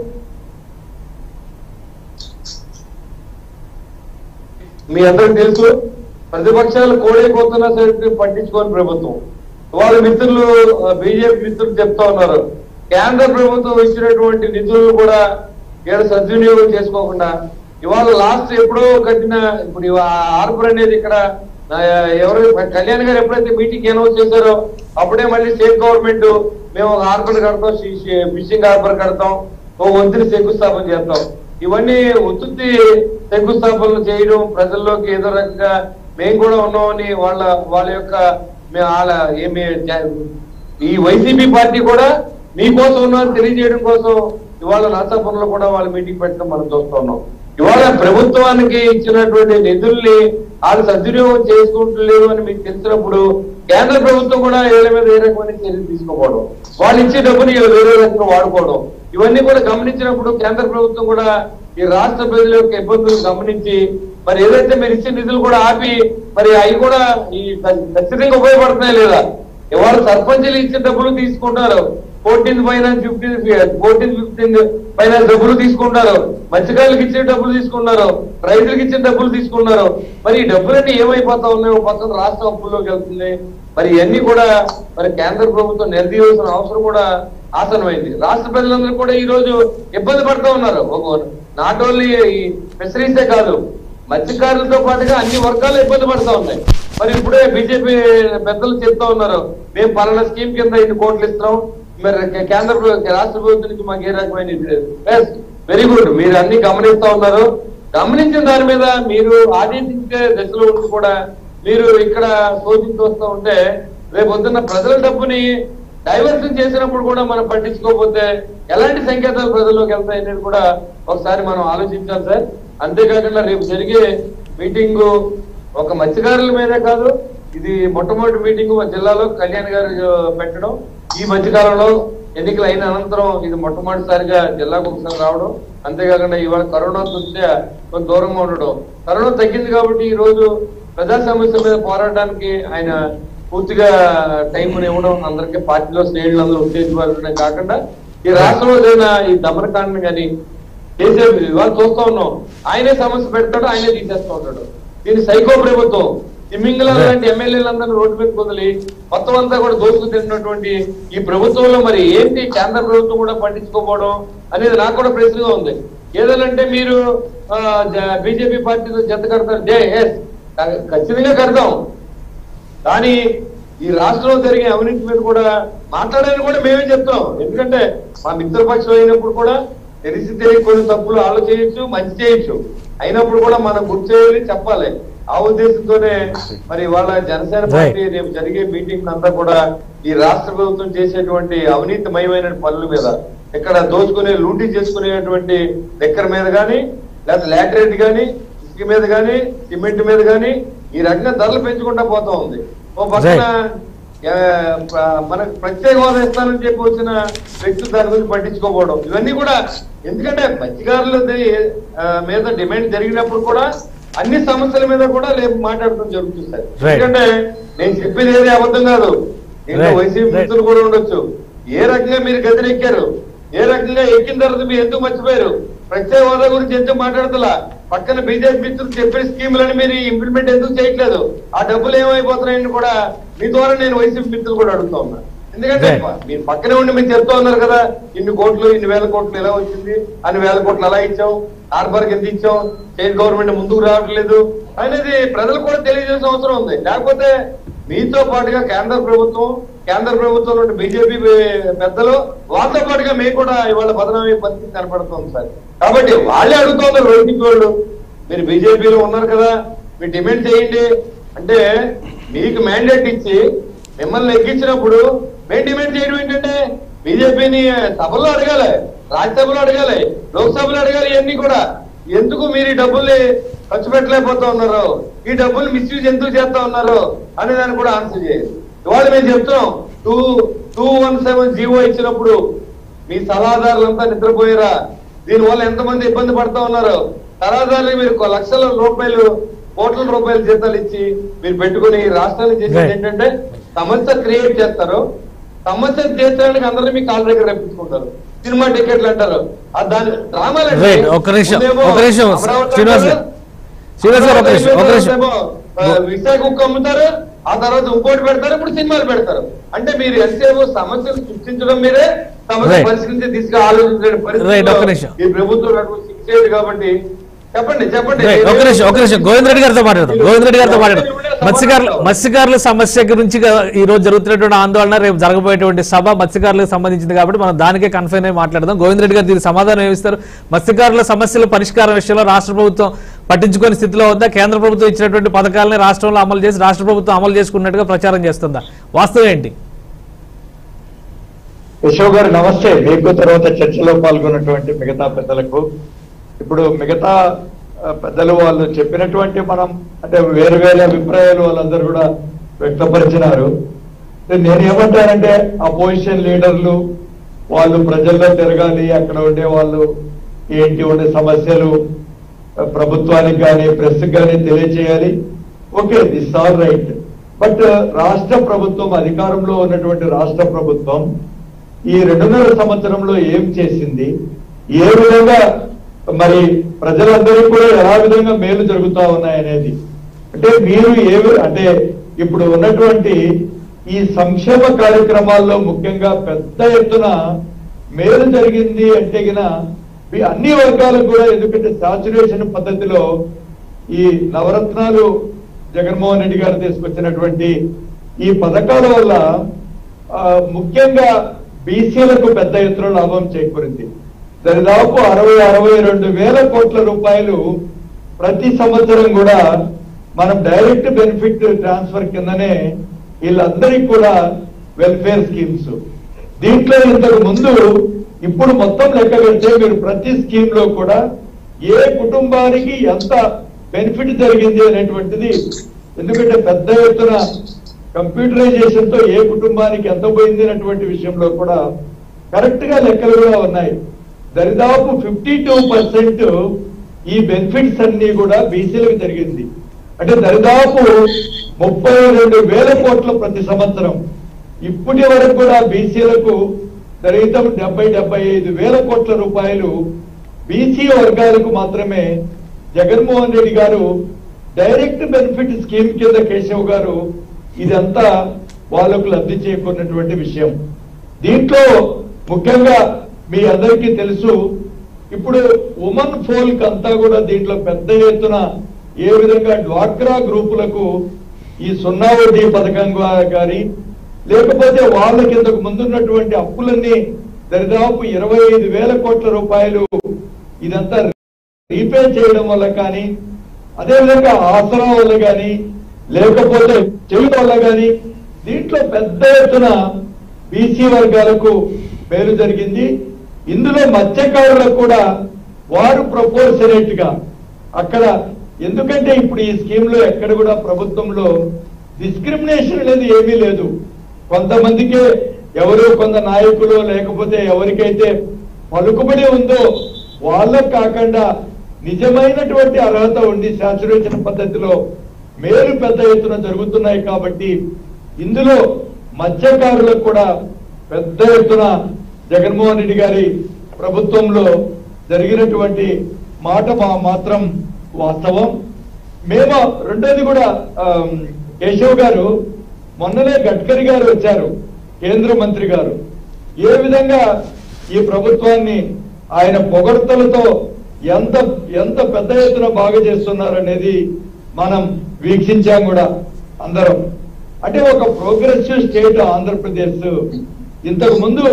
మీ అందరికి తెలుసు, ప్రతిపక్షాలు కోడైపోతున్నా సరే పట్టించుకోని ప్రభుత్వం. వాళ్ళ మిత్రులు బీజేపీ మిత్రులు చెప్తా ఉన్నారు, కేంద్ర ప్రభుత్వం ఇచ్చినటువంటి నిధులు కూడా ఏడు సద్వినియోగం చేసుకోకుండా ఇవాళ లాస్ట్ ఎప్పుడో కట్టిన ఇప్పుడు హార్బర్ అనేది ఇక్కడ ఎవరు కళ్యాణ్ గారు ఎప్పుడైతే మీటింగ్ అనౌన్స్ చేశారో అప్పుడే మళ్ళీ స్టేట్ గవర్నమెంట్ మేము హార్బర్ కడతాం, ఫిషింగ్ హార్బర్ కడతాం, ఓ వంతుని శంకుస్థాపన చేస్తాం. ఇవన్నీ ఉత్తుత్తి శంకుస్థాపనలు చేయడం, ప్రజల్లోకి ఏదో రకంగా మేము కూడా ఉన్నామని వాళ్ళ యొక్క ఈ వైసీపీ పార్టీ కూడా మీకోసం ఉన్నారని తెలియజేయడం కోసం ఇవాళ నర్సాపురంలో కూడా వాళ్ళు మీటింగ్ పెట్టడం మనం చూస్తూ ఉన్నాం. ఇవాళ ప్రభుత్వానికి ఇచ్చినటువంటి నిధుల్ని వాళ్ళు సద్వినియోగం చేసుకుంటలేరు అని మీకు తెలిసినప్పుడు కేంద్ర ప్రభుత్వం కూడా వీళ్ళ మీద ఏ రకమైన చర్యలు తీసుకోవడం, వాళ్ళు ఇచ్చే డబ్బుని వేరే రకంగా వాడుకోవడం, ఇవన్నీ కూడా గమనించినప్పుడు కేంద్ర ప్రభుత్వం కూడా ఈ రాష్ట్ర ప్రజల యొక్క ఇబ్బందులు గమనించి మరి ఏదైతే మీరు ఇచ్చే నిధులు కూడా ఆపి మరి అవి కూడా ఈ ఖచ్చితంగా ఉపయోగపడుతున్నాయి లేదా? ఇవాళ సర్పంచులు ఇచ్చే డబ్బులు తీసుకుంటారు, 14th ఫైనాన్స్ 15th ఫైనాన్స్ డబ్బులు తీసుకుంటారు, మత్స్యకారులకు ఇచ్చే డబ్బులు తీసుకున్నారు, రైతులకు ఇచ్చే డబ్బులు తీసుకున్నారు. మరి ఈ డబ్బులన్నీ ఏమైపోతా ఉన్నాయి? ఒక పక్కన రాష్ట్ర అప్పుల్లోకి వెళ్తుంది. మరి ఇవన్నీ కూడా మరి కేంద్ర ప్రభుత్వం నిర్దీయాల్సిన అవసరం కూడా ఆసనమైంది. రాష్ట్ర ప్రజలందరూ కూడా ఈ రోజు ఇబ్బంది పడుతూ ఉన్నారు. నాట్ ఓన్లీ ఈ ఫిషరీసే కాదు, మత్స్యకారులతో పాటుగా అన్ని వర్గాలు ఇబ్బంది పడుతూ ఉన్నాయి. మరి ఇప్పుడే బీజేపీ పెద్దలు చెప్తా ఉన్నారు, మేము పలానా స్కీమ్ కింద 2 కోట్లు ఇస్తాం, మరి రాష్ట్ర ప్రభుత్వం నుంచి మాకు ఏ రకమైన వెరీ గుడ్, మీరు అన్ని గమనిస్తా ఉన్నారు. గమనించిన దాని మీద మీరు ఆదేశించే దశలో ఉండి కూడా మీరు ఇక్కడ శోధించి వస్తూ ఉంటే రేపు పొద్దున్న ప్రజల డబ్బుని డైవర్షన్ చేసినప్పుడు కూడా మనం పట్టించుకోకపోతే ఎలాంటి సంకేతాలు ప్రజల్లోకి వెళ్తాయి అనేది కూడా ఒకసారి మనం ఆలోచించాలి సార్. అంతేకాకుండా రేపు జరిగే మీటింగు ఒక మత్స్యకారుల మీదే కాదు, ఇది మొట్టమొదటి మీటింగ్ మా జిల్లాలో కళ్యాణ్ గారు పెట్టడం. ఈ మధ్యకాలంలో ఎన్నికలు అయిన అనంతరం ఇది మొట్టమొదటిసారిగా జిల్లాకు ఒకసారి రావడం. అంతేకాకుండా ఇవాళ కరోనా దృష్ట్యా కొంత దూరంగా ఉండడం, కరోనా తగ్గింది కాబట్టి ఈ రోజు ప్రజా సమస్యల మీద పోరాటానికి ఆయన పూర్తిగా టైం ఇవ్వడం, అందరికీ పార్టీలో శ్రేణులందరూ ఉత్తేజపడమే కాకుండా ఈ రాష్ట్రంలో జరిగిన ఈ దమనకాండను కానీ చేసే ఇవాళ చూస్తా ఉన్నాం. ఆయనే సమస్య పెడతాడు, ఆయనే తీసేస్తూ ఉంటాడు. దీని సైకో ప్రభుత్వం తిమ్మింగళం లాంటి ఎమ్మెల్యేలందరూ రోడ్డు మీద వదిలి మొత్తం అంతా కూడా దోసుకు తిన్నటువంటి ఈ ప్రభుత్వంలో మరి ఏంటి కేంద్ర ప్రభుత్వం కూడా పట్టించుకోపోవడం అనేది నాకు కూడా ప్రశ్నగా ఉంది. ఏదంటే మీరు బీజేపీ పార్టీతో జత కడతారు, ఖచ్చితంగా కడతాం. కానీ ఈ రాష్ట్రంలో జరిగే అవినీతి మీద కూడా మాట్లాడాలని కూడా మేమే చెప్తాం. ఎందుకంటే మా మిత్రపక్షం అయినప్పుడు కూడా తెలిసి తెలియ కొన్ని తప్పులు ఆలోచించు, మంచి చేయొచ్చు, అయినప్పుడు కూడా మనం గుర్తు చేయాలి, చెప్పాలి. ఆ ఉద్దేశంతోనే మరి వాళ్ళ జనసేన పార్టీ రేపు జరిగే మీటింగ్ అంతా కూడా ఈ రాష్ట్ర ప్రభుత్వం చేసేటువంటి అవినీతిమయమైన పనుల మీద, ఇక్కడ దోచుకునే లూటీ చేసుకునేటువంటి లెక్కర్ మీద కానీ, లేదా లాటరేట్ కానీ, ఇసుక మీద కానీ, సిమెంట్ మీద కానీ ఈ రకంగా ధరలు పెంచుకుంటా పోతా ఉంది. ఓ పక్కన మనకు ప్రత్యేక హోదా ఇస్తానని చెప్పి వచ్చిన వ్యక్తులు దాని గురించి పట్టించుకోకపోవడం, ఇవన్నీ కూడా ఎందుకంటే మత్స్యకారుల మీద డిమాండ్ జరిగినప్పుడు కూడా అన్ని సమస్యల మీద కూడా రేపు మాట్లాడటం జరుగుతుంది సార్. ఎందుకంటే నేను చెప్పేది ఏది అబద్ధం కాదు. దీంట్లో వైసీపీ మిత్రులు కూడా ఉండొచ్చు. ఏ రకంగా మీరు గదిరెక్కారు, ఏ రకంగా ఎక్కిన తర్వాత మీరు ఎందుకు మర్చిపోయారు, ప్రత్యేక హోదా గురించి ఎందుకు మాట్లాడతలా, పక్కన బీజేపీ మిత్రులు చెప్పే స్కీములని మీరు ఇంప్లిమెంట్ ఎందుకు చేయట్లేదు, ఆ డబ్బులు ఏమైపోతున్నాయని కూడా మీ ద్వారా నేను వైసీపీ మిత్రులు కూడా అడుగుతా ఉన్నా. ఎందుకంటే మీరు పక్కనే ఉండి మీరు చెప్తా ఉన్నారు కదా, ఇన్ని కోట్లు, ఇన్ని వేల కోట్లు ఎలా వచ్చింది, అన్ని వేల కోట్లు అలా ఇచ్చాం, హార్బర్కి ఎంత ఇచ్చాం, స్టేట్ గవర్నమెంట్ ముందుకు రావట్లేదు అనేది ప్రజలు కూడా తెలియజేసిన అవసరం ఉంది. లేకపోతే మీతో పాటుగా కేంద్ర ప్రభుత్వంలో బీజేపీ పెద్దలు వాళ్ళతో పాటుగా మేము కూడా ఇవాళ బదనామీ పరిస్థితి కనపడుతుంది సార్. కాబట్టి వాళ్ళే అడుగుతున్నారు వైసీపీ వాళ్ళు, మీరు బీజేపీలో ఉన్నారు కదా, మీరు డిమాండ్ చేయండి అంటే మీకు మ్యాండేట్ ఇచ్చి మిమ్మల్ని ఎక్కించినప్పుడు మేము డిమాండ్ చేయడం ఏంటంటే బీజేపీని సభలో అడగాలి, రాజ్యసభలో అడగాలి, లోక్సభలో అడగాలి. ఇవన్నీ కూడా ఎందుకు మీరు ఈ డబ్బుల్ని ఖర్చు పెట్టలేకపోతా ఉన్నారు, ఈ డబ్బులు మిస్యూజ్ ఎందుకు చేస్తా ఉన్నారు అనే దాన్ని కూడా ఆన్సర్ చేయాలి. ఇవాళ మేము చెప్తున్నాం 217 జీవో ఇచ్చినప్పుడు మీ సలహాదారులంతా నిద్రపోయారా, దీనివల్ల ఎంతమంది ఇబ్బంది పడతా ఉన్నారు, సలహాదారులు మీరు లక్షల రూపాయలు, కోట్ల రూపాయల జీతాలు ఇచ్చి మీరు పెట్టుకుని రాష్ట్రానికి చేసేది ఏంటంటే సమస్య క్రియేట్ చేస్తారు, సమస్య తీర్చడానికి అందరినీ మీ కాళ్ళ దగ్గర రప్పించుకుంటారు, సినిమా టికెట్లు అంటారు, దాని డ్రామాలు విశాఖ కుక్క అమ్ముతారు, ఆ తర్వాత ఇంకోటి పెడతారు, ఇప్పుడు సినిమాలు పెడతారు. అంటే మీరు ఎంతసేపు సమస్యలు సృష్టించడం మీరే సమస్య పరిష్కరించి తీసుకు ఆలోచించే పరిస్థితి ఈ ప్రభుత్వం శిక్షేది. కాబట్టి చెప్పండి గోవింద్ రెడ్డి గారితో మాట్లాడదాం. మత్స్యకారుల సమస్య గురించి ఈ రోజు జరుగుతున్నటువంటి ఆందోళన, రేపు జరగబోయేటువంటి సభ మత్స్యకారులకు సంబంధించింది కాబట్టి మనం దానికే కన్ఫైన్ అయి మాట్లాడదాం. గోవింద్ రెడ్డి గారు దీనికి సమాధానం ఏమిస్తారు? మత్స్యకారుల సమస్యల పరిష్కారం విషయంలో రాష్ట్ర ప్రభుత్వం పట్టించుకునే స్థితిలో ఉందా? కేంద్ర ప్రభుత్వం ఇచ్చినటువంటి పథకాలని రాష్ట్రంలో అమలు చేసి రాష్ట్ర ప్రభుత్వం అమలు చేసుకున్నట్టుగా ప్రచారం చేస్తుందా? వాస్తవం ఏంటి? యశోక్ గారు నమస్తే. మీకు తర్వాత చర్చలో పాల్గొన్నటువంటి మిగతా పెద్దలకు, ఇప్పుడు మిగతా పెద్దలు వాళ్ళు చెప్పినటువంటి మనం అంటే వేరు వేరే అభిప్రాయాలు వాళ్ళందరూ కూడా వ్యక్తపరిచినారు. నేను ఏమంటానంటే అపోజిషన్ లీడర్లు వాళ్ళు ప్రజల్లో తిరగాలి, అక్కడ ఉండే వాళ్ళు ఏంటి ఉండే సమస్యలు ప్రభుత్వానికి కానీ ప్రెస్కి కానీ తెలియచేయాలి. Okay, this all right. But రాష్ట్ర ప్రభుత్వం, అధికారంలో ఉన్నటువంటి రాష్ట్ర ప్రభుత్వం ఈ 2.5 సంవత్సరంలో ఏం చేసింది, ఏ విధంగా మరి ప్రజలందరికీ కూడా ఎలా విధంగా మేలు జరుగుతా ఉన్నాయనేది అంటే మీరు అంటే ఇప్పుడు ఉన్నటువంటి ఈ సంక్షేమ కార్యక్రమాల్లో ముఖ్యంగా పెద్ద ఎత్తున మేలు జరిగింది అంటే గిన అన్ని వర్గాలకు కూడా, ఎందుకంటే సాచురేషన్ పద్ధతిలో ఈ నవరత్నాలు జగన్మోహన్ రెడ్డి గారు తీసుకొచ్చినటువంటి ఈ పథకాల వల్ల ముఖ్యంగా బీసీలకు పెద్ద ఎత్తున లాభం చేకూరింది. దాదాపు 62 వేల కోట్ల రూపాయలు ప్రతి సంవత్సరం కూడా మనం డైరెక్ట్ బెనిఫిట్ ట్రాన్స్ఫర్ కిందనే వీళ్ళందరికీ కూడా వెల్ఫేర్ స్కీమ్స్. దీంట్లో ఇంతకు ముందు ఇప్పుడు మొత్తం లెక్క పెడితే మీరు ప్రతి స్కీమ్ లో కూడా ఏ కుటుంబానికి ఎంత బెనిఫిట్ జరిగింది అనేటువంటిది, ఎందుకంటే పెద్ద ఎత్తున కంప్యూటరైజేషన్ తో ఏ కుటుంబానికి ఎంత పోయింది అనేటువంటి విషయంలో కూడా కరెక్ట్ గా లెక్కలు కూడా ఉన్నాయి. దరిదాపు 52% ఈ బెనిఫిట్స్ అన్ని కూడా బీసీలకు జరిగింది. అంటే దరిదాపు 32,000 కోట్ల ప్రతి సంవత్సరం. ఇప్పటి వరకు కూడా బీసీలకు కనీసం 75,000 కోట్ల రూపాయలు బీసీ వర్గాలకు మాత్రమే జగన్మోహన్ రెడ్డి గారు డైరెక్ట్ బెనిఫిట్ స్కీమ్ కింద కేశవ్ గారు ఇదంతా వాళ్ళకు లబ్ధి చేకూరినటువంటి విషయం. దీంట్లో ముఖ్యంగా మీ అందరికీ తెలుసు, ఇప్పుడు ఉమెన్ ఫోల్క్ అంతా కూడా దీంట్లో పెద్ద ఎత్తున ఏ విధంగా డ్వాక్రా గ్రూపులకు ఈ 0 వడ్డీ పథకం కానీ లేకపోతే వాళ్ళ కిందకు ముందున్నటువంటి అప్పులన్నీ దరిదాపు 25,000 కోట్ల రూపాయలు ఇదంతా రీపే చేయడం వల్ల కానీ, అదేవిధంగా ఆసరా వల్ల కానీ లేకపోతే చెవి వల్ల కానీ దీంట్లో పెద్ద ఎత్తున బీసీ వర్గాలకు మేలు జరిగింది. ఇందులో మత్స్యకారులకు కూడా వారు ప్రపోర్షనేట్ గా అక్కడ, ఎందుకంటే ఇప్పుడు ఈ స్కీమ్ లో ఎక్కడ కూడా ప్రభుత్వంలో డిస్క్రిమినేషన్ అనేది ఏమీ లేదు. కొంతమందికే ఎవరు కొంత నాయకులు లేకపోతే ఎవరికైతే పలుకుబడి ఉందో వాళ్ళకు కాకుండా నిజమైనటువంటి అర్హత ఉండి శాచురేషన్ పద్ధతిలో మేలు పెద్ద ఎత్తున జరుగుతున్నాయి. కాబట్టి ఇందులో మత్స్యకారులకు కూడా పెద్ద ఎత్తున జగన్మోహన్ రెడ్డి గారి ప్రభుత్వంలో జరిగినటువంటి మాట మాత్రం వాస్తవం. మేము రెండోది కూడా కేశవ్ గారు మొన్ననే గడ్కరీ గారు వచ్చారు, కేంద్ర మంత్రి గారు, ఏ విధంగా ఈ ప్రభుత్వాన్ని ఆయన పొగడ్తలతో ఎంత ఎంత పెద్ద ఎత్తున బాగా చేస్తున్నారనేది మనం వీక్షించాం కూడా అందరం. అంటే ఒక ప్రోగ్రెసివ్ స్టేట్ ఆంధ్రప్రదేశ్ ఇంతకు ముందు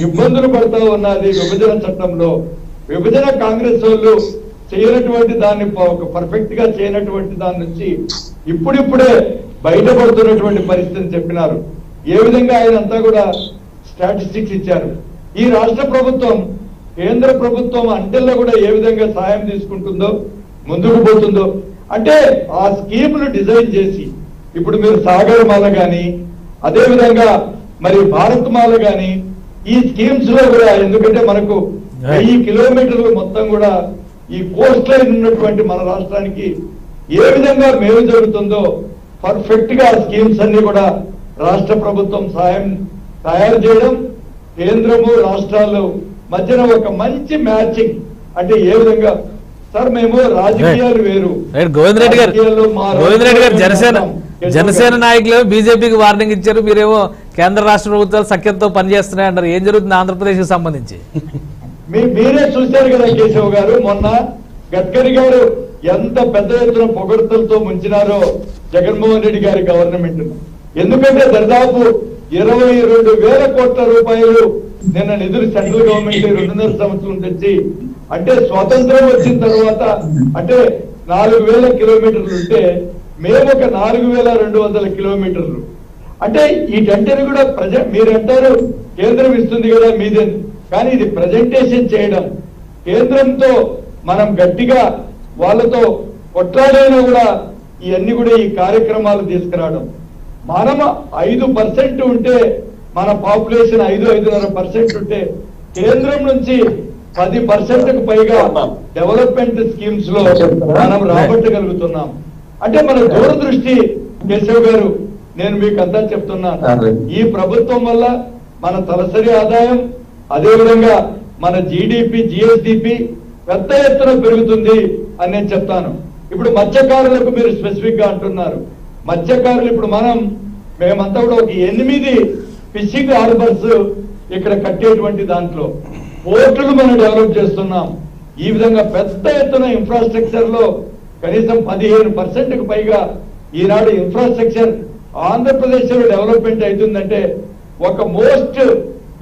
ఇబ్బందులు పడుతూ ఉన్నది విభజన చట్టంలో. విభజన కాంగ్రెస్ వాళ్ళు చేయనటువంటి దాన్ని పర్ఫెక్ట్ గా చేయనటువంటి దాని నుంచి ఇప్పుడిప్పుడే బయటపడుతున్నటువంటి పరిస్థితిని చెప్పినారు. ఏ విధంగా ఆయన అంతా కూడా స్టాటిస్టిక్స్ ఇచ్చారు. ఈ రాష్ట్ర ప్రభుత్వం కేంద్ర ప్రభుత్వం అంటెల్లో కూడా ఏ విధంగా సాయం తీసుకుంటుందో ముందుకు పోతుందో, అంటే ఆ స్కీములు డిజైన్ చేసి ఇప్పుడు మీరు సాగర్ మాల కానీ అదే విధంగా మరి భారత్ మాల కానీ ఈ స్కీమ్స్ లో కూడా, ఎందుకంటే మనకు 1000 కిలోమీటర్లు మొత్తం కూడా ఈ కోస్ట్ లైన్ ఉన్నటువంటి మన రాష్ట్రానికి ఏ విధంగా మేలు జరుగుతుందో పర్ఫెక్ట్ గా స్కీమ్స్ అన్ని కూడా రాష్ట్ర ప్రభుత్వం సాయం తయారు చేయడం, కేంద్రము రాష్ట్రాలు మధ్యన ఒక మంచి మ్యాచింగ్. అంటే ఏ విధంగా సార్ మేము రాజకీయాలు వేరు. గోవింద్ రెడ్డి గారు జనసేన నాయకులు బీజేపీకి వార్నింగ్ ఇచ్చారు, మీరేమో కేంద్ర రాష్ట్ర ప్రభుత్వాలు సఖ్యతతో పనిచేస్తున్నాయంటారు. ఏం జరుగుతుంది ఆంధ్రప్రదేశ్ కి సంబంధించి? మీరే చూశారు కదా కేశవ్ గారు, మొన్న గడ్కరీ గారు ఎంత పెద్ద ఎత్తున పొగడ్తలతో ముంచినారో జగన్మోహన్ రెడ్డి గారి గవర్నమెంట్. ఎందుకంటే దాదాపు 22,000 కోట్ల రూపాయలు నిన్న నిధులు సెంట్రల్ గవర్నమెంట్ 2.5 సంవత్సరం తెచ్చి, అంటే స్వాతంత్రం వచ్చిన తర్వాత అంటే 4,000 కిలోమీటర్లు ఉంటే మేము ఒక 4,200 కిలోమీటర్లు. అంటే వీటంటే కూడా మీరంటారు కేంద్రం ఇస్తుంది కదా మీదే, కానీ ఇది ప్రజెంటేషన్ చేయడం, కేంద్రంతో మనం గట్టిగా వాళ్ళతో కొట్లాడైనా కూడా ఇవన్నీ కూడా ఈ కార్యక్రమాలు తీసుకురావడం. మనం 5% ఉంటే మన పాపులేషన్ 5-5.5% ఉంటే కేంద్రం నుంచి 10%కు పైగా డెవలప్మెంట్ స్కీమ్స్ లో మనం రాబట్టగలుగుతున్నాం. అంటే మన దూరదృష్టి కేశవ్ గారు, నేను మీకు అంతా చెప్తున్నాను, ఈ ప్రభుత్వం వల్ల మన తలసరి ఆదాయం అదేవిధంగా మన జీడిపి జిఎస్డిపి పెద్ద ఎత్తున పెరుగుతుంది అని నేను చెప్తాను. ఇప్పుడు మత్స్యకారులకు మీరు స్పెసిఫిక్ గా అంటున్నారు, మత్స్యకారులు ఇప్పుడు మేమంతా కూడా ఒక 8 ఫిషింగ్ హార్బర్స్ ఇక్కడ కట్టేటువంటి దాంట్లో పోర్టులు మనం డెవలప్ చేస్తున్నాం. ఈ విధంగా పెద్ద ఎత్తున ఇన్ఫ్రాస్ట్రక్చర్ లో కనీసం 15%కు పైగా ఈనాడు ఇన్ఫ్రాస్ట్రక్చర్ ఆంధ్రప్రదేశ్ లో డెవలప్మెంట్ అవుతుందంటే ఒక మోస్ట్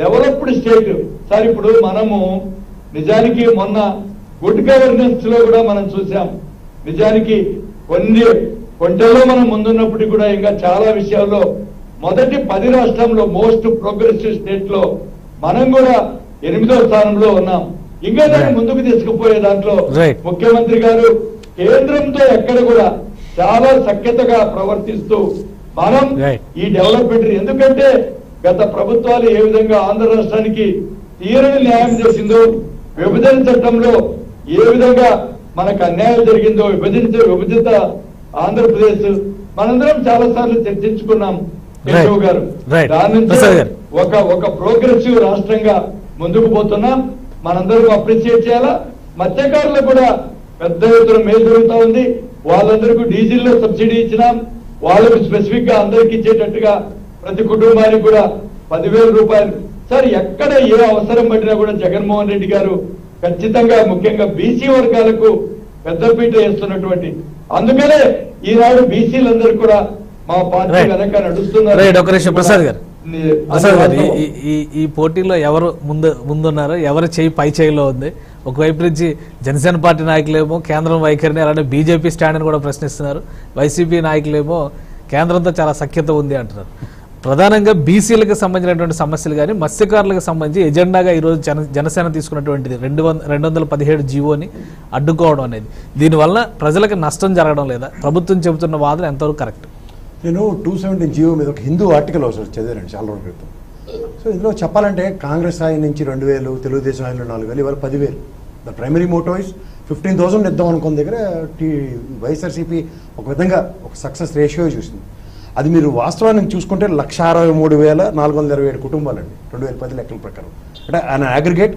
డెవలప్డ్ స్టేట్. సార్ ఇప్పుడు మనము నిజానికి మొన్న గుడ్ గవర్నెన్స్ లో కూడా మనం చూసాం, నిజానికి కొంచెంలో మనం ముందున్నప్పటికీ కూడా ఇంకా చాలా విషయాల్లో మొదటి 10 రాష్ట్రంలో మోస్ట్ ప్రోగ్రెసివ్ స్టేట్ లో మనం కూడా 8వ స్థానంలో ఉన్నాం. ఇంకా దాన్ని ముందుకు తీసుకుపోయే దాంట్లో ముఖ్యమంత్రి గారు కేంద్రంతో ఎక్కడ కూడా చాలా సఖ్యతగా ప్రవర్తిస్తూ మనం ఈ డెవలప్మెంట్, ఎందుకంటే గత ప్రభుత్వాలు ఏ విధంగా ఆంధ్ర రాష్ట్రానికి తీరని న్యాయం చేసిందో, విభజన చట్టంలో ఏ విధంగా మనకు అన్యాయం జరిగిందో, విభజిత ఆంధ్రప్రదేశ్ మనందరం చాలా సార్లు చర్చించుకున్నాం కేశవ్ గారు. Right. దాని నుంచి ప్రసాద్ గారు. ఒక ప్రోగ్రెసివ్ రాష్ట్రంగా ముందుకు పోతున్నాం. మనందరం అప్రిషియేట్ చేయాలా. మత్స్యకారులకు కూడా పెద్ద ఎత్తున మేలు జరుగుతా ఉంది. వాళ్ళందరికీ డీజిల్ లో సబ్సిడీ ఇచ్చినాం. వాళ్ళకు స్పెసిఫిక్ గా అందరికి ఇచ్చేటట్టుగా ప్రతి కుటుంబానికి కూడా 10,000 రూపాయలు. సార్ ఎక్కడ ఏ అవసరం పడినా కూడా జగన్మోహన్ రెడ్డి గారు ఖచ్చితంగా ముఖ్యంగా బీసీ వర్గాలకు పెద్దపీట వేస్తున్నటువంటి, అందుకనే ఈనాడు బీసీలందరూ కూడా మా పార్టీ వెనక నడుస్తున్నారు. రైట్, ఒక నిమిషం ప్రసాద్ గారు. ప్రసాద్ గారు, ఈ పోటీలో ఎవరు ముందున్నారు, ఎవరు చేయి పై చేయిలో ఉంది? ఒకవైపు నుంచి జనసేన పార్టీ నాయకులేమో కేంద్రం వైఖరిని, అలానే బీజేపీ స్టాండ్ కూడా ప్రశ్నిస్తున్నారు. వైసీపీ నాయకులేమో కేంద్రంతో చాలా సఖ్యత ఉంది అంటున్నారు. ప్రధానంగా బీసీలకు సంబంధించినటువంటి సమస్యలు కానీ మత్స్యకారులకు సంబంధించి ఎజెండాగా ఈరోజు జనసేన తీసుకున్నటువంటిది 217 జీవోని అడ్డుకోవడం అనేది, దీనివల్ల ప్రజలకు నష్టం జరగడం లేదా? ప్రభుత్వం చెబుతున్న వాదన ఎంతవరకు కరెక్ట్? నేను 217 జీవో మీద ఒక హిందూ ఆర్టికల్ ఒకసారి చదివానండి చాలా రోజుల క్రితం. సో ఇందులో చెప్పాలంటే కాంగ్రెస్ ఆయన నుంచి 2,000, తెలుగుదేశం ఆయనలో 4,000, ఇవాళ 10,000. ద ప్రైమరీ మోటో ఇస్ 15,000 ఇద్దాం అనుకున్న దగ్గర వైఎస్ఆర్సీపీ ఒక విధంగా ఒక సక్సెస్ రేషియో చూసింది. అది మీరు వాస్తవానికి చూసుకుంటే 1,63,427 కుటుంబాలండి 2010 లెక్కల ప్రకారం. అంటే ఆయన అగ్రిగేట్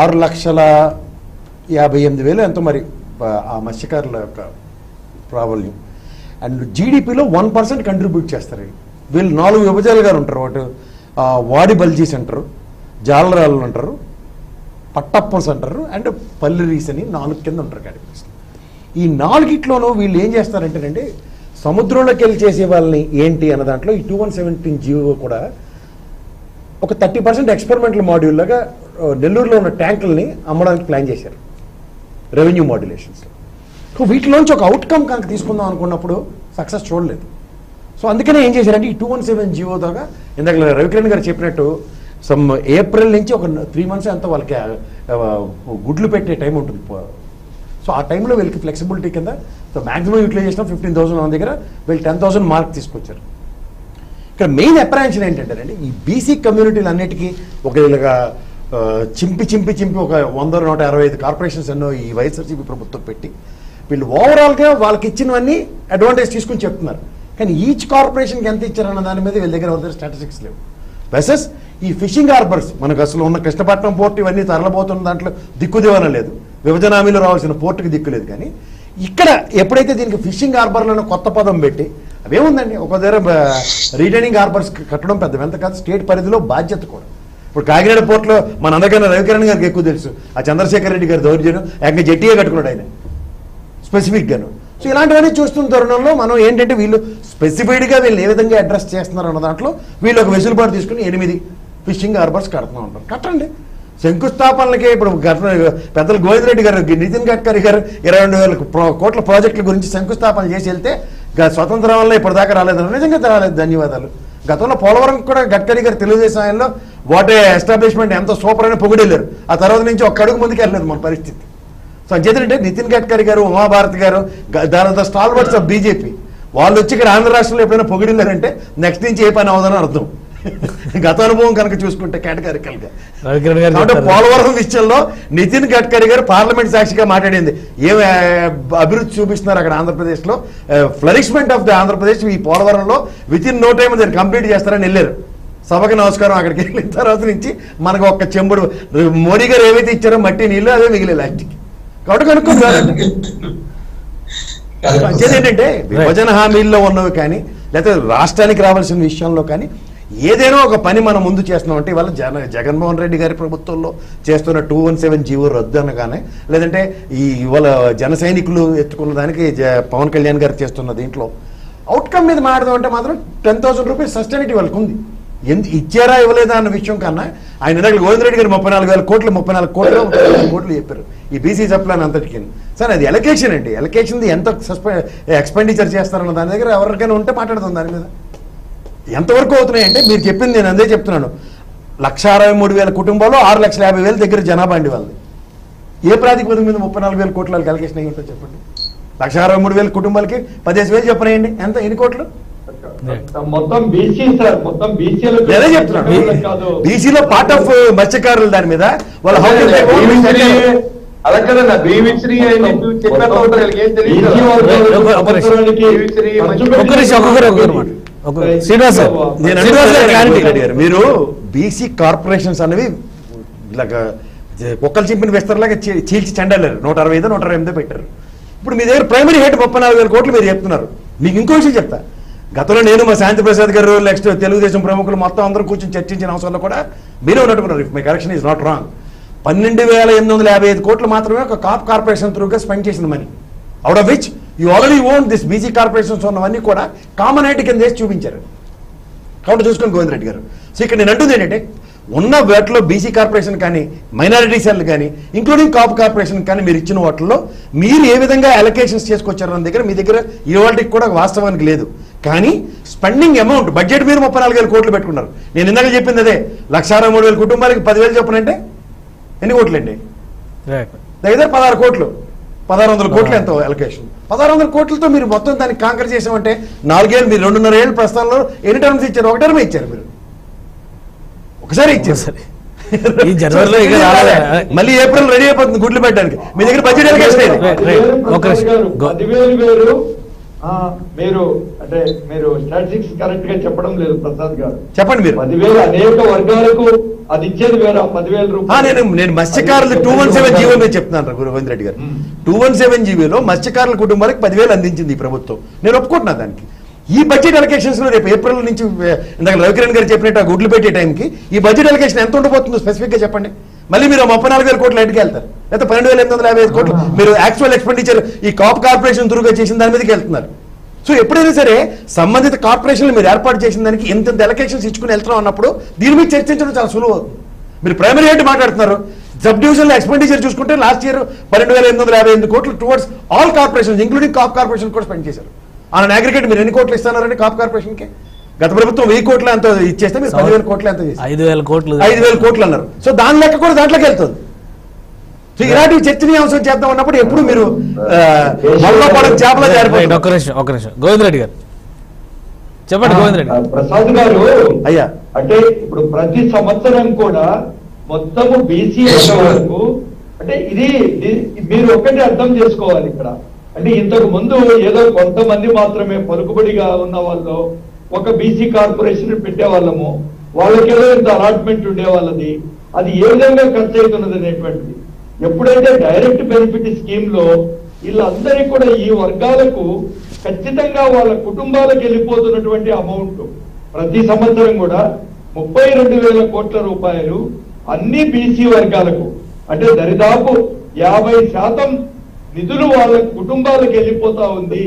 6,58,000 ఎంతో మరి ఆ మత్స్యకారుల యొక్క ప్రాబల్యం. అండ్ జీడిపిలో 1% కంట్రిబ్యూట్ చేస్తారు. వీళ్ళు 4 విభజాలుగా ఉంటారు. ఒకటి వాడి బల్జీస్ అంటారు, జాలరాళ్ళు అంటారు, పట్టప్పన్స్ అంటారు, అండ్ పల్లిరీస్ అని 4 కింద ఉంటారు కేటగిరీస్. ఈ 4 వీళ్ళు ఏం చేస్తారంటేనండి, సముద్రంలోకి వెళ్ళి చేసే వాళ్ళని ఏంటి అన్న దాంట్లో ఈ 2117 జీవో కూడా ఒక 30% ఎక్స్పెరిమెంటల్ మాడ్యూల్ లాగా నెల్లూరులో ఉన్న ట్యాంకుల్ని అమ్మడానికి ప్లాన్ చేశారు రెవెన్యూ మాడ్యులేషన్స్లో. సో వీటిలోంచి ఒక అవుట్కమ్ కనుక తీసుకుందాం అనుకున్నప్పుడు సక్సెస్ చూడలేదు. సో అందుకనే ఏం చేశారంటే ఈ 217 జీవో దాకా ఇందాక రవికిరణ్ గారు చెప్పినట్టు ఏప్రిల్ నుంచి ఒక 3 months అంతా వాళ్ళకి గుడ్లు పెట్టే టైం ఉంటుంది. సో ఆ టైంలో వీళ్ళకి ఫ్లెక్సిబిలిటీ కింద సో మ్యాక్సిమం యూటిలైజేషన్ 15,000 మన దగ్గర వీళ్ళు 10,000 మార్క్ తీసుకొచ్చారు. ఇక్కడ మెయిన్ అప్రహెన్షన్ ఏంటంటే ఈ బీసీ కమ్యూనిటీలు అన్నిటికీ ఒక ఇలాగా చింపి ఒక 100-165 కార్పొరేషన్స్ ఎన్నో ఈ వైఎస్ఆర్సీపీ ప్రభుత్వం పెట్టి వీళ్ళు ఓవరాల్గా వాళ్ళకి ఇచ్చినవన్నీ అడ్వాంటేజ్ తీసుకుని చెప్తున్నారు. కానీ ఈచ్ కార్పొరేషన్కి ఎంత ఇచ్చారన్న దాని మీద వీళ్ళ దగ్గర వాళ్ళ స్టాటిస్టిక్స్ లేవు. వెసెస్ ఈ ఫిషింగ్ హార్బర్స్ మనకు అసలు ఉన్న కృష్ణపట్నం పోర్ట్ ఇవన్నీ తరలిపోతున్న దాంట్లో దిక్కుదేవన లేదు, విభజన హామీలో రావాల్సిన పోర్టుకి దిక్కు లేదు. కానీ ఇక్కడ ఎప్పుడైతే దీనికి ఫిషింగ్ హార్బర్లను కొత్త పదం పెట్టి అవేముందండి, ఒక దగ్గర రిటైనింగ్ హార్బర్స్ కట్టడం పెద్ద ఎంత కాదు, స్టేట్ పరిధిలో బాధ్యత కూడా. ఇప్పుడు కాకినాడ పోర్టులో మన అందరికన్నా రవికిరణ్ గారికి ఎక్కువ తెలుసు. ఆ చంద్రశేఖర్ రెడ్డి గారి దౌర్జన్యం ఏకంగా జట్టిగా కట్టుకున్నాడు ఆయన స్పెసిఫిక్గాను. సో ఇలాంటివన్నీ చూస్తున్న తరుణంలో మనం ఏంటంటే వీళ్ళు స్పెసిఫైడ్గా వీళ్ళు ఏ విధంగా అడ్రస్ చేస్తున్నారు అన్న దాంట్లో వీళ్ళు ఒక వెసులుబాటు తీసుకుని 8 ఫిషింగ్ హార్బర్స్ కడుతూ ఉంటారు. కట్టండి. శంకుస్థాపనలకే ఇప్పుడు పెద్దలు గోవిందరెడ్డి గారు, నితిన్ గడ్కరీ గారు 22,000 కోట్ల ప్రాజెక్టుల గురించి శంకుస్థాపన చేసి వెళ్తే స్వతంత్రం వల్ల ఇప్పటిదాకా రాలేదని నిజంగా రాలేదు. ధన్యవాదాలు. గతంలో పోలవరం కూడా గడ్కరీ గారు తెలుగుదేశం ఆయనలో వాటే ఎస్టాబ్లిష్మెంట్ ఎంతో సూపర్ అయినా పొగిడెళ్ళారు. ఆ తర్వాత నుంచి ఒక్క అడుగు ముందుకు వెళ్ళలేదు మన పరిస్థితి. సో అంచేతంటే నితిన్ గడ్కరీ గారు, ఉమాభారతి గారు, దాని స్టాల్వర్డ్స్ ఆఫ్ బీజేపీ వాళ్ళు వచ్చి ఇక్కడ ఆంధ్ర రాష్ట్రంలో ఎప్పుడైనా పొగిడిల్లారంటే నెక్స్ట్ నుంచి ఏ పని అవదని అర్థం. గత అనుభవం కనుక చూసుకుంటే కేటగారికల్గా పోలవరం విషయంలో నితిన్ గడ్కరీ గారు పార్లమెంట్ సాక్షిగా మాట్లాడింది. ఏం అభివృద్ధి చూపిస్తున్నారు అక్కడ ఆంధ్రప్రదేశ్లో, ఫ్లరిష్మెంట్ ఆఫ్ ద ఆంధ్రప్రదేశ్ ఈ పోలవరంలో విత్ ఇన్ నో టైం దాన్ని కంప్లీట్ చేస్తారని వెళ్ళారు. సభకి నమస్కారం. అక్కడికి వెళ్ళిన తర్వాత నుంచి మనకు ఒక్క చెంబుడు మోడీ గారు ఏవైతే ఇచ్చారో మట్టి నీళ్ళు అదే మిగిలే లాస్ట్కి. కాబట్టి కనుక్కుంటారు ఏంటంటే విభజన హామీల్లో ఉన్నవి కానీ లేకపోతే రాష్ట్రానికి రావాల్సిన విషయంలో కానీ ఏదైనా ఒక పని మనం ముందు చేస్తున్నామంటే ఇవాళ జగన్మోహన్ రెడ్డి గారి ప్రభుత్వంలో చేస్తున్న 217 జీవో రద్దు అనగానే, లేదంటే ఇవాళ జన సైనికులు ఎత్తుకున్న దానికి పవన్ కళ్యాణ్ గారు చేస్తున్న దీంట్లో అవుట్కమ్ మీద మాట్లాడదాం అంటే మాత్రం 10,000 రూపీస్ సస్టైనిటీ వాళ్ళకు ఉంది. ఇచ్చారా ఇవ్వలేదా అన్న విషయం కన్నా ఆయన ఇందాక గోవిందరెడ్డి గారు 34,000 కోట్లు 34 కోట్లు చెప్పారు ఈ బీసీ సప్లాన్ అంతటికి. సరే అది ఎలకేషన్ అండి. ఎలకేషన్ ఎంత ఎక్స్పెండిచర్ చేస్తారన్న దాని దగ్గర ఎవరికైనా ఉంటే మాట్లాడుతుంది దాని మీద. ఎంతవరకు అవుతున్నాయంటే మీరు చెప్పింది నేను అందే చెప్తున్నాను. 1,63,000 కుటుంబాలు 6,50,000 దగ్గర జనాభా అండి వాళ్ళది. ఏ ప్రాతిపదిక మీద 34,000 కోట్ల ఎలకేషన్ అయ్యి ఉంటుందో చెప్పండి. 1,63,000 కుటుంబాలకి 15,000 చెప్పనేయండి, ఎంత ఎన్ని కోట్లు? మొత్తం బీసీ సార్, మొత్తం బీసీలో బీసీలో పార్ట్ ఆఫ్ మత్స్యకారులు దాని మీద వాళ్ళ అలా కదన్నా బీవిశ్రీ అని చెప్పేస్తా ఉంటారు, వీళ్ళకి ఏం తెలియదు. మీరు బీసీ కార్పొరేషన్స్ అనేవి ఇలాగా కుక్కలు చింపిన విస్తరలాగా చీల్చి చెండాలేరు. 165 128 పెట్టారు. ఇప్పుడు మీ దగ్గర ప్రైమరీ హెడ్ 34,000 కోట్లు మీరు చెప్తున్నారు. మీకు ఇంకో విషయం చెప్తా. గతంలో నేను మా శాంతి ప్రసాద్ గారు నెక్స్ట్ తెలుగుదేశం ప్రముఖులు మొత్తం అందరూ కూర్చొని చర్చించిన అవసరంలో కూడా మీరే ఉన్నట్టుకున్నారు. If my correction is not wrong. 12,855 కోట్లు మాత్రమే ఒక కాప్ కార్పొరేషన్ త్రూగా స్పెండ్ చేసిన money. Out of which you already own this BC corporations ఉన్నవన్నీ కూడా కామన్ హైట్ కింద వేసి చూపించారు. కాబట్టి చూసుకొని గోవింద్ రెడ్డి గారు. సో ఇక్కడ నేను అంటుంది ఏంటంటే ఉన్న వాటిలో బీసీ కార్పొరేషన్ కానీ మైనారిటీ సెల్ కానీ ఇంక్లూడింగ్ కాప్ కార్పొరేషన్ కానీ మీరు ఇచ్చిన వాటిల్లో మీరు ఏ విధంగా అలొకేషన్స్ చేసుకొచ్చారన్న దగ్గర మీ దగ్గర ఇవాళకి కూడా వాస్తవానికి లేదు. కానీ స్పెండింగ్ అమౌంట్ బడ్జెట్ మీరు 34,000 కోట్లు పెట్టుకున్నారు. నేను ఇందాక చెప్పింది అదే 1,63,000 కుటుంబాలకి 10,000 చెప్పనంటే ఎన్ని కోట్లు అండి? దగ్గర 16 కోట్లు 1,600 కోట్లు ఎంతో అలొకేషన్. 1,600 కోట్లతో మీరు మొత్తం దాన్ని కాంకర్ చేసామంటే 4 ఏళ్ళు మీరు 2.5 ఏళ్ళ ప్రస్థానంలో ఎన్ని టర్మ్స్ ఇచ్చారు? 1 టర్మ్ ఇచ్చారు. మీరు ఒకసారి ఇచ్చారు సరే ఈ జనవరిలో మళ్ళీ ఏప్రిల్ రెడీ అయిపోతుంది గుడ్లు పెట్టడానికి. మీ దగ్గర బడ్జెట్ అలొకేషన్ మీరు అంటే మీరు స్టాటిస్టిక్స్ కరెక్ట్ గా చెప్పడం లేదు ప్రసాద్ గారు. చెప్పండి మీరు. 10,000 అనేక వర్గాలకు అది ఇచ్చేది వేరే 10,000 రూపాయలు. నేను మత్స్యకారులు 217 జీవో మీద చెప్తున్నాను గోవింద్ రెడ్డి గారు. 217 జీవోలో మత్స్యకారుల కుటుంబాలకు 10,000 అందించింది ఈ ప్రభుత్వం. నేను ఒప్పుకుంటున్నా దానికి. ఈ బడ్జెట్ అలొకేషన్స్ లో రేపు ఏప్రిల్ నుంచి ఇందాక రవికిరణ్ గారు చెప్పినట్టు ఆ గుడ్లు పెట్టే టైంకి ఈ బడ్జెట్ అలొకేషన్ ఎంత ఉండబోతుందో స్పెసిఫిక్ గా చెప్పండి. మళ్ళీ మీరు 34,000 కోట్లు ఎటుకి వెళ్తారు, లేకపోతే 12,855 కోట్లు మీరు యాక్చువల్ ఎక్స్పెండిచర్ ఈ కాప్ కార్పొరేషన్ త్రూగా చేసిన దాని మీదకి వెళ్తున్నారు. సో ఎప్పుడైనా సరే సంబంధిత కార్పొరేషన్లు మీరు ఏర్పాటు చేసిన దానికి ఎంత అలొకేషన్స్ ఇచ్చుకుని వెళ్తున్నాం అన్నప్పుడు దీని మీద చర్చించడం చాలా సులువు అవుతుంది. మీరు ప్రైమరీ హెడ్ మాట్లాడుతున్నారు. సబ్ డివిజన్ లో ఎక్స్పెండిచర్ చూసుకుంటే లాస్ట్ ఇయర్ 12,858 కోట్లు towards all corporations including co-op corporation కూడా స్పెండ్ చేశారు. ఆన్ అగ్రిగేట్ మీరు ఎన్ని కోట్లు ఇస్తున్నారండి కాప్ కార్పొరేషన్ కి? గత ప్రభుత్వం 1000 కోట్లు ఎంతో ఇచ్చేస్తే మీరు 10,000 కోట్లు ఎంతో చేస్తారు. 5,000 కోట్లు అన్నారు. సో దాని లెక్క కూడా దాంట్లోకి వెళ్తుంది. సో ఇలాంటి చర్చనీయాంశం చేద్దాం అన్నప్పుడు ఎప్పుడు మీరు చేపల జారిపోయింది. ఒక్క నిమిషం గోవింద్ రెడ్డి గారు చెప్పండి. గోవింద్ రెడ్డి ప్రసాద్ గారు అయ్యా అంటే ఇప్పుడు ప్రతి సంవత్సరం కూడా మొత్తము బీసీ వరకు అంటే ఇది మీరు ఒకటి అర్థం చేసుకోవాలి ఇక్కడ. అంటే ఇంతకు ముందు ఏదో కొంతమంది మాత్రమే పలుకుబడిగా ఉన్న వాళ్ళు ఒక బీసీ కార్పొరేషన్ పెట్టేవాళ్ళము, వాళ్ళకేదో ఇంత అలాట్మెంట్ ఉండేవాళ్ళది, అది ఏ విధంగా ఖర్చు అవుతున్నది అనేటువంటిది. ఎప్పుడైతే డైరెక్ట్ బెనిఫిట్ స్కీమ్ లో వీళ్ళందరికీ కూడా ఈ వర్గాలకు ఖచ్చితంగా వాళ్ళ కుటుంబాలకు వెళ్ళిపోతున్నటువంటి అమౌంట్ ప్రతి సంవత్సరం కూడా 32,000 కోట్ల రూపాయలు అన్ని బీసీ వర్గాలకు అంటే దరిదాపు 50% నిధులు వాళ్ళ కుటుంబాలకు వెళ్ళిపోతా ఉంది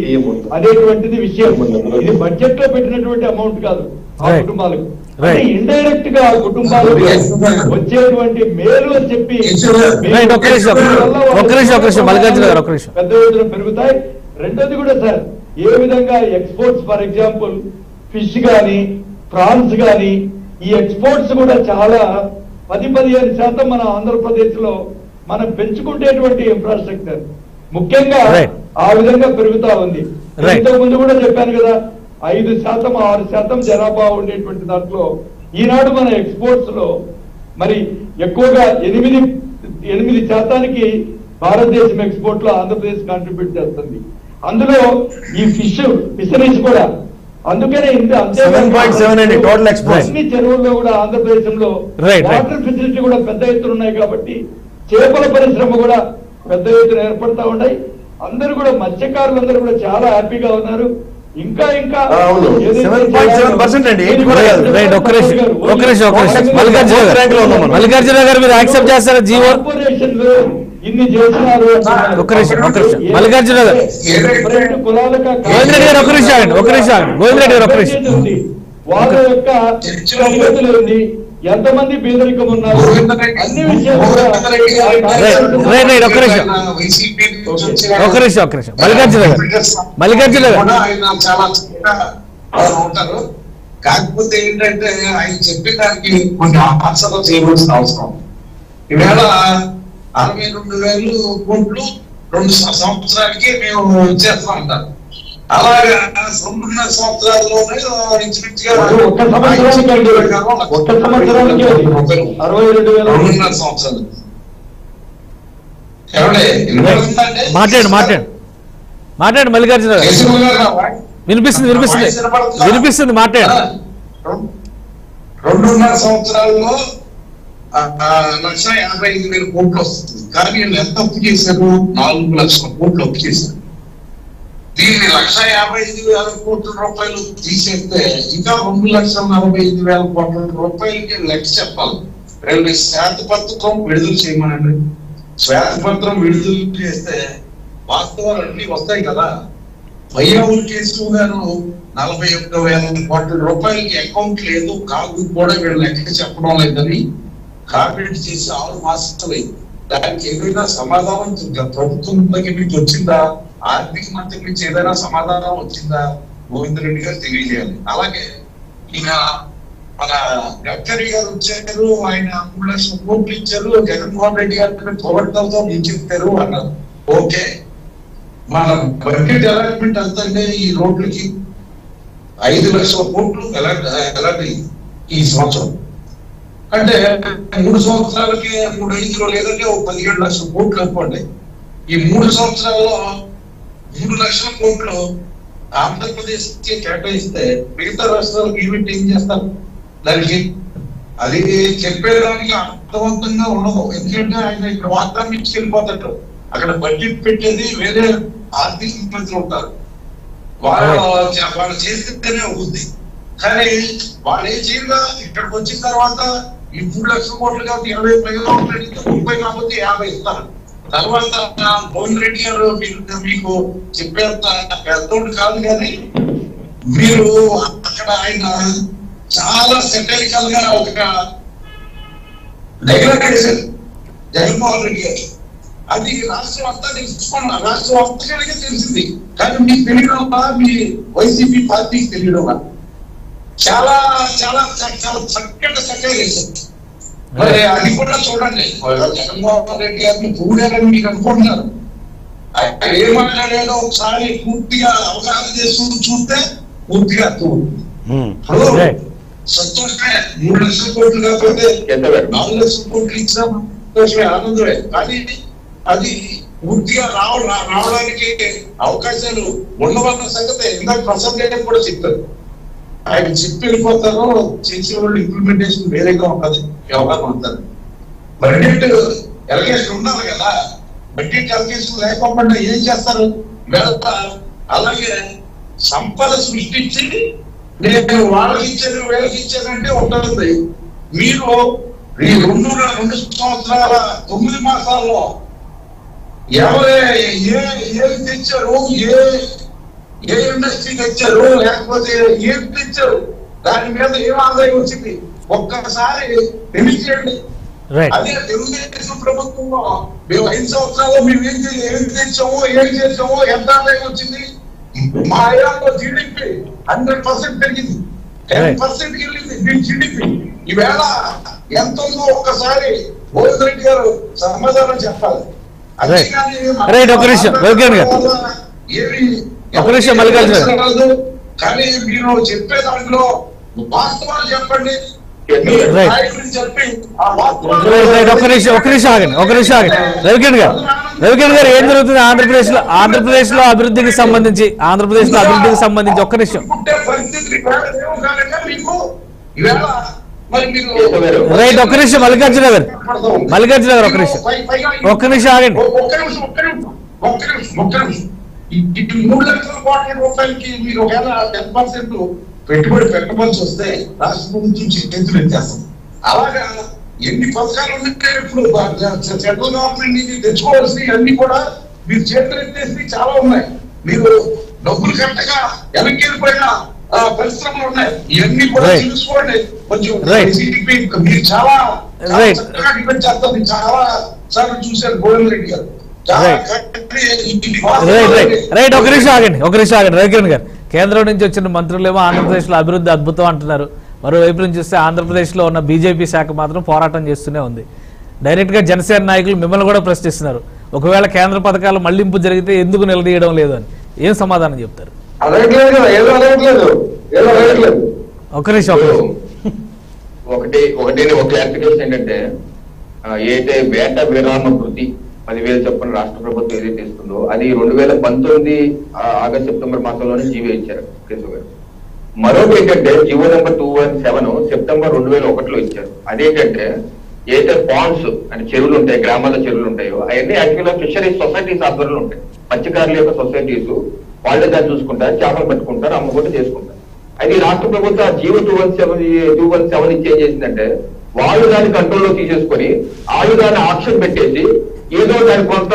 అనేటువంటిది విషయం. ఇది బడ్జెట్ లో పెట్టినటువంటి అమౌంట్ కాదు ఆ కుటుంబాలకు. అంటే ఇండైరెక్ట్ గా ఆ కుటుంబాలకు వచ్చేటువంటి మేలు అని చెప్పి పెద్ద ఎత్తున పెరుగుతాయి. రెండోది కూడా సార్ ఏ విధంగా ఎక్స్పోర్ట్స్ ఫర్ ఎగ్జాంపుల్ ఫిష్ గాని ప్రాన్స్ గాని ఈ ఎక్స్పోర్ట్స్ కూడా చాలా 10-15% మన ఆంధ్రప్రదేశ్ లో మనం పెంచుకునేటువంటి ఇన్ఫ్రాస్ట్రక్చర్ ముఖ్యంగా ఆ విధంగా పెరుగుతా ఉంది. ఇంతకు ముందు కూడా చెప్పాను కదా 5% 6% జనాభా ఉండేటువంటి దాంట్లో ఈనాడు మన ఎక్స్పోర్ట్స్ లో మరి ఎక్కువగా 8% భారతదేశం ఎక్స్పోర్ట్ లో ఆంధ్రప్రదేశ్ కాంట్రిబ్యూట్ చేస్తుంది. అందులో ఈ ఫిషరీస్ కూడా అందుకనే అన్ని చెరువుల్లో కూడా ఆంధ్రప్రదేశంలో వాటర్ ఫెసిలిటీ కూడా పెద్ద ఎత్తున ఉన్నాయి కాబట్టి చేపల పరిశ్రమ కూడా పెద్ద ఎత్తున ఏర్పడతా ఉన్నాయి. అందరూ కూడా మత్స్యకారులందరూ కూడా చాలా హ్యాపీగా ఉన్నారు. ఇంకా మల్లికార్జున గారు మీరు యాక్సెప్ట్ చేస్తారా జీవో? ఇన్ని చేస్తున్నారు మల్లికార్జున గారు గోవింద్ రెడ్డి గారు గోవింద్ రెడ్డి గారు వాళ్ళ యొక్క ఎంతమంది పేదరికం ఉన్నారు అన్ని విషయాలు మల్లికార్జున గారు ఉంటారు. కాకపోతే ఏంటంటే ఆయన చెప్పేదానికి కొన్ని ఆన్సర్లు చేయవలసిన అవసరం. ఈవేళ 62,000 కోట్లు 2 సంవత్సరాలకి మేము చేస్తా ఉంటాం. అలాగా 2 సంవత్సరాల్లోనే ఇంచుమించుగా 2.5 సంవత్సరాలు మాట్లాడు మల్లికార్జున గారు. వినిపిస్తుంది మాట్లాడు. 2.5 సంవత్సరాల్లో 1,55,000 కోట్లు వస్తుంది. కానీ వీళ్ళు ఎంత అప్పు చేశారు? 4 లక్షల కోట్లు అప్పు చేశారు. దీన్ని 1,55,000 కోట్ల రూపాయలు తీసేస్తే ఇంకా 2,45,000 కోట్ల రూపాయలకి లెక్క చెప్పాలి. రైల్వే శ్వేతపత్రం విడుదల చేయమనండి. శ్వేతపత్రం విడుదల చేస్తే వాస్తవాలు అన్ని వస్తాయి కదా. వైయావులు కేసు గారు 41,000 కోట్ల రూపాయలకి అకౌంట్ లేదు, కాదు కూడా వీళ్ళు లెక్క చెప్పడం లేదని కామెంట్ చేసి 6 మాసాలు అయింది. దానికి ఏదైనా సమాధానం ప్రభుత్వం దగ్గర నుంచి వచ్చిందా? ఆర్థిక మంత్రి నుంచి ఏదైనా సమాధానం వచ్చిందా? గోవిందరెడ్డి గారు తెలియజేయాలి. అలాగే ఇక మన గడ్కరీ గారు వచ్చారు, ఆయన 3 లక్షల కోట్లు ఇచ్చారు, జగన్మోహన్ రెడ్డి గారిని పొగడ్తలతో ముంచెత్తారు అన్నారు. ఓకే, మన బడ్జెట్ అలాట్మెంట్ అంతంటే ఈ రోడ్లకి 5 లక్షల కోట్లు అలాట్ ఈ సంవత్సరం. అంటే 3 సంవత్సరాలకి 3 లేదంటే 17 లక్షల కోట్లు అనుకోండి. ఈ 3 సంవత్సరాల్లో 3 లక్షల కోట్లు ఆంధ్రప్రదేశ్ కి కేటాయిస్తే మిగతా రాష్ట్రాలకు ఈవెంట్ ఏం చేస్తారు? దానికి అది చెప్పేదానికి అర్థవంతంగా ఉండదు. ఎందుకంటే ఆయన ఇక్కడ వాగ్దానం ఇచ్చి వెళ్ళిపోతాడు. అక్కడ బడ్జెట్ పెట్టేది వేరే ఆర్థిక మంత్రులు ఉంటారు, వాళ్ళు చేస్తేనే అవుతుంది. కానీ వాళ్ళు ఏం చేయాల? ఇక్కడికి వచ్చిన తర్వాత ఈ 3 లక్షల కోట్లు కాబట్టి 20 పైగా 30 కాకపోతే 50 ఇస్తారు. తర్వాత గోవింద్ రెడ్డి గారు మీకు చెప్పేంత పెద్దోడు కాదు, కానీ మీరు అక్కడ ఆయన చాలా సెటైరికల్ గా ఒక డైలాగ్ వేశారు జగన్మోహన్ రెడ్డి గారు. అది రాష్ట్రం అంతా తెలుసుకున్నాం, రాష్ట్రం అంతగా తెలిసింది. కానీ మీకు తెలియడం మీ వైసీపీ పార్టీకి తెలియడం చాలా చాలా చాలా చక్కటి సెటైర్ వేశారు. మరి అది కూడా చూడండి, జగన్మోహన్ రెడ్డి గారిని పూడారని మీకు అనుకుంటున్నారు. ఆయన ఏమన్నాడో ఒకసారి పూర్తిగా అవగాహన చేస్తూ చూస్తే పూర్తిగా ఇప్పుడు సంతోషమే. 3 లక్షల కోట్లు కాకపోతే 4 లక్షల కోట్లు ఇచ్చిన సంతోషమే, ఆనందమే. కానీ అది పూర్తిగా రావడానికి అవకాశాలు ఉండవన్న సంగతి ఇందాక ప్రసంగం కూడా చెప్పారు. ఆయన చెప్పి వెళ్ళిపోతారు, చేసే వాళ్ళు ఇంప్లిమెంటేషన్ వేరేగా ఉంటుంది, వ్యవహారం ఉంటుంది. బడ్జెట్ ఎలకేషన్ ఉండాలి కదా. బడ్జెట్ ఎలకేషన్ లేకపోకుండా ఏం చేస్తారు? అలాగే సంపద సృష్టించి నేను వాళ్ళకి ఇచ్చాను వీళ్ళకి ఇచ్చానంటే ఉంటుంది. మీరు ఈ 2 సంవత్సరాల 9 మాసాల్లో ఎవరే ఏం తెచ్చారు, ఏ ఇండస్ట్రీ తెచ్చారు, లేకపోతే ఏం తెచ్చారు, దాని మీద ఏం ఆదాయం వచ్చింది ఒక్కసారి తెలియజేయండి. అదే తెలుగుదేశం ప్రభుత్వంలో మేము 5 సంవత్సరాల్లో మేము ఏం తెచ్చాము, ఏం చేసాము, ఎంత ఆదాయం వచ్చింది. మా ఏరియాలో జీడిపి 100% పెరిగింది, 10% వెళ్ళింది మీ జీడిపి. ఈవేళ ఎంత ఉందో ఒక్కసారి గోవింద్ రెడ్డి గారు సమాధానం చెప్పాలి. కానీ మీరు చెప్పే దాంట్లో వాస్తవాలు చెప్పండి. రవికిరణ్ గారు ఏం జరుగుతుంది ఆంధ్రప్రదేశ్ లో అభివృద్ధికి సంబంధించి ఒక్క నిమిషం. రైట్, ఒక్క నిమిషం మల్లికార్జున గారు ఒక్క నిమిషం ఆగండి. 3 లక్షల కోట్ల రూపాయలకి మీరు ఒకవేళ 10% పెట్టుబడి పెట్టవలసి వస్తే రాష్ట్ర ప్రభుత్వం చేతులు ఎత్తేస్తాం. అలాగా ఎన్ని పథకాలు ఉంటే ఇప్పుడు సెంట్రల్ గవర్నమెంట్ నుంచి తెచ్చుకోవాల్సినవి అన్ని కూడా మీరు చేతులు ఎత్తేసి చాలా ఉన్నాయి. మీరు డబ్బులు కట్టగా వెనక్కి వెళ్ళిపోయిన పరిశ్రమలు ఉన్నాయి. ఇవన్నీ కూడా తెలుసుకోండి. కొంచెం మీరు చాలా చక్కగా డిపెండ్ చేస్తారు. చాలా సార్లు చూశారు గోవింద్ రెడ్డి గారు. రైట్, ఒక నిమిషం ఆగండి రవికిరణ్ గారు. కేంద్రం నుంచి వచ్చిన మంత్రులేమో ఆంధ్రప్రదేశ్ లో అభివృద్ధి అద్భుతం అంటున్నారు. మరోవైపు నుంచి చూస్తే ఆంధ్రప్రదేశ్ లో ఉన్న బీజేపీ శాఖ మాత్రం పోరాటం చేస్తూనే ఉంది. డైరెక్ట్ గా జనసేన నాయకులు మిమ్మల్ని కూడా ప్రశ్నిస్తున్నారు. ఒకవేళ కేంద్ర పథకాలు మళ్లింపు జరిగితే ఎందుకు నిలదీయడం లేదు అని ఏం సమాధానం చెప్తారు? ఒక క్లారిఫికేషన్ ఏంటంటే ఏదైతే వేట విరామ వృత్తి 10,000 చొప్పున రాష్ట్ర ప్రభుత్వం ఏదైతే ఇస్తుందో అది 2019 ఆగస్ట్ సెప్టెంబర్ మాసంలోనే జీవో ఇచ్చారు కేశవ్ గారు. మరొకటి ఏంటంటే జీవో నెంబర్ 217 సెప్టెంబర్ 2001లో ఇచ్చారు. అదేంటంటే ఏదైతే పాండ్స్ అంటే చెరువులు ఉంటాయి, గ్రామాల చెరువులు ఉంటాయో అవన్నీ యాక్చువల్గా ఫిషరీస్ సొసైటీస్ ఆధ్వర్యంలో ఉంటాయి. మత్స్యకారుల యొక్క సొసైటీస్ వాళ్ళే దాన్ని చూసుకుంటారు, చేపలు పట్టుకుంటారు, అమ్ముకుంటూ చేసుకుంటారు. అయితే రాష్ట్ర ప్రభుత్వం జీవో 217 ఇచ్చి ఏం చేసిందంటే వాళ్ళు దాన్ని కంట్రోల్లో తీసేసుకొని వాళ్ళు దాన్ని ఆప్షన్ పెట్టేసి ఏదో దాని కొంత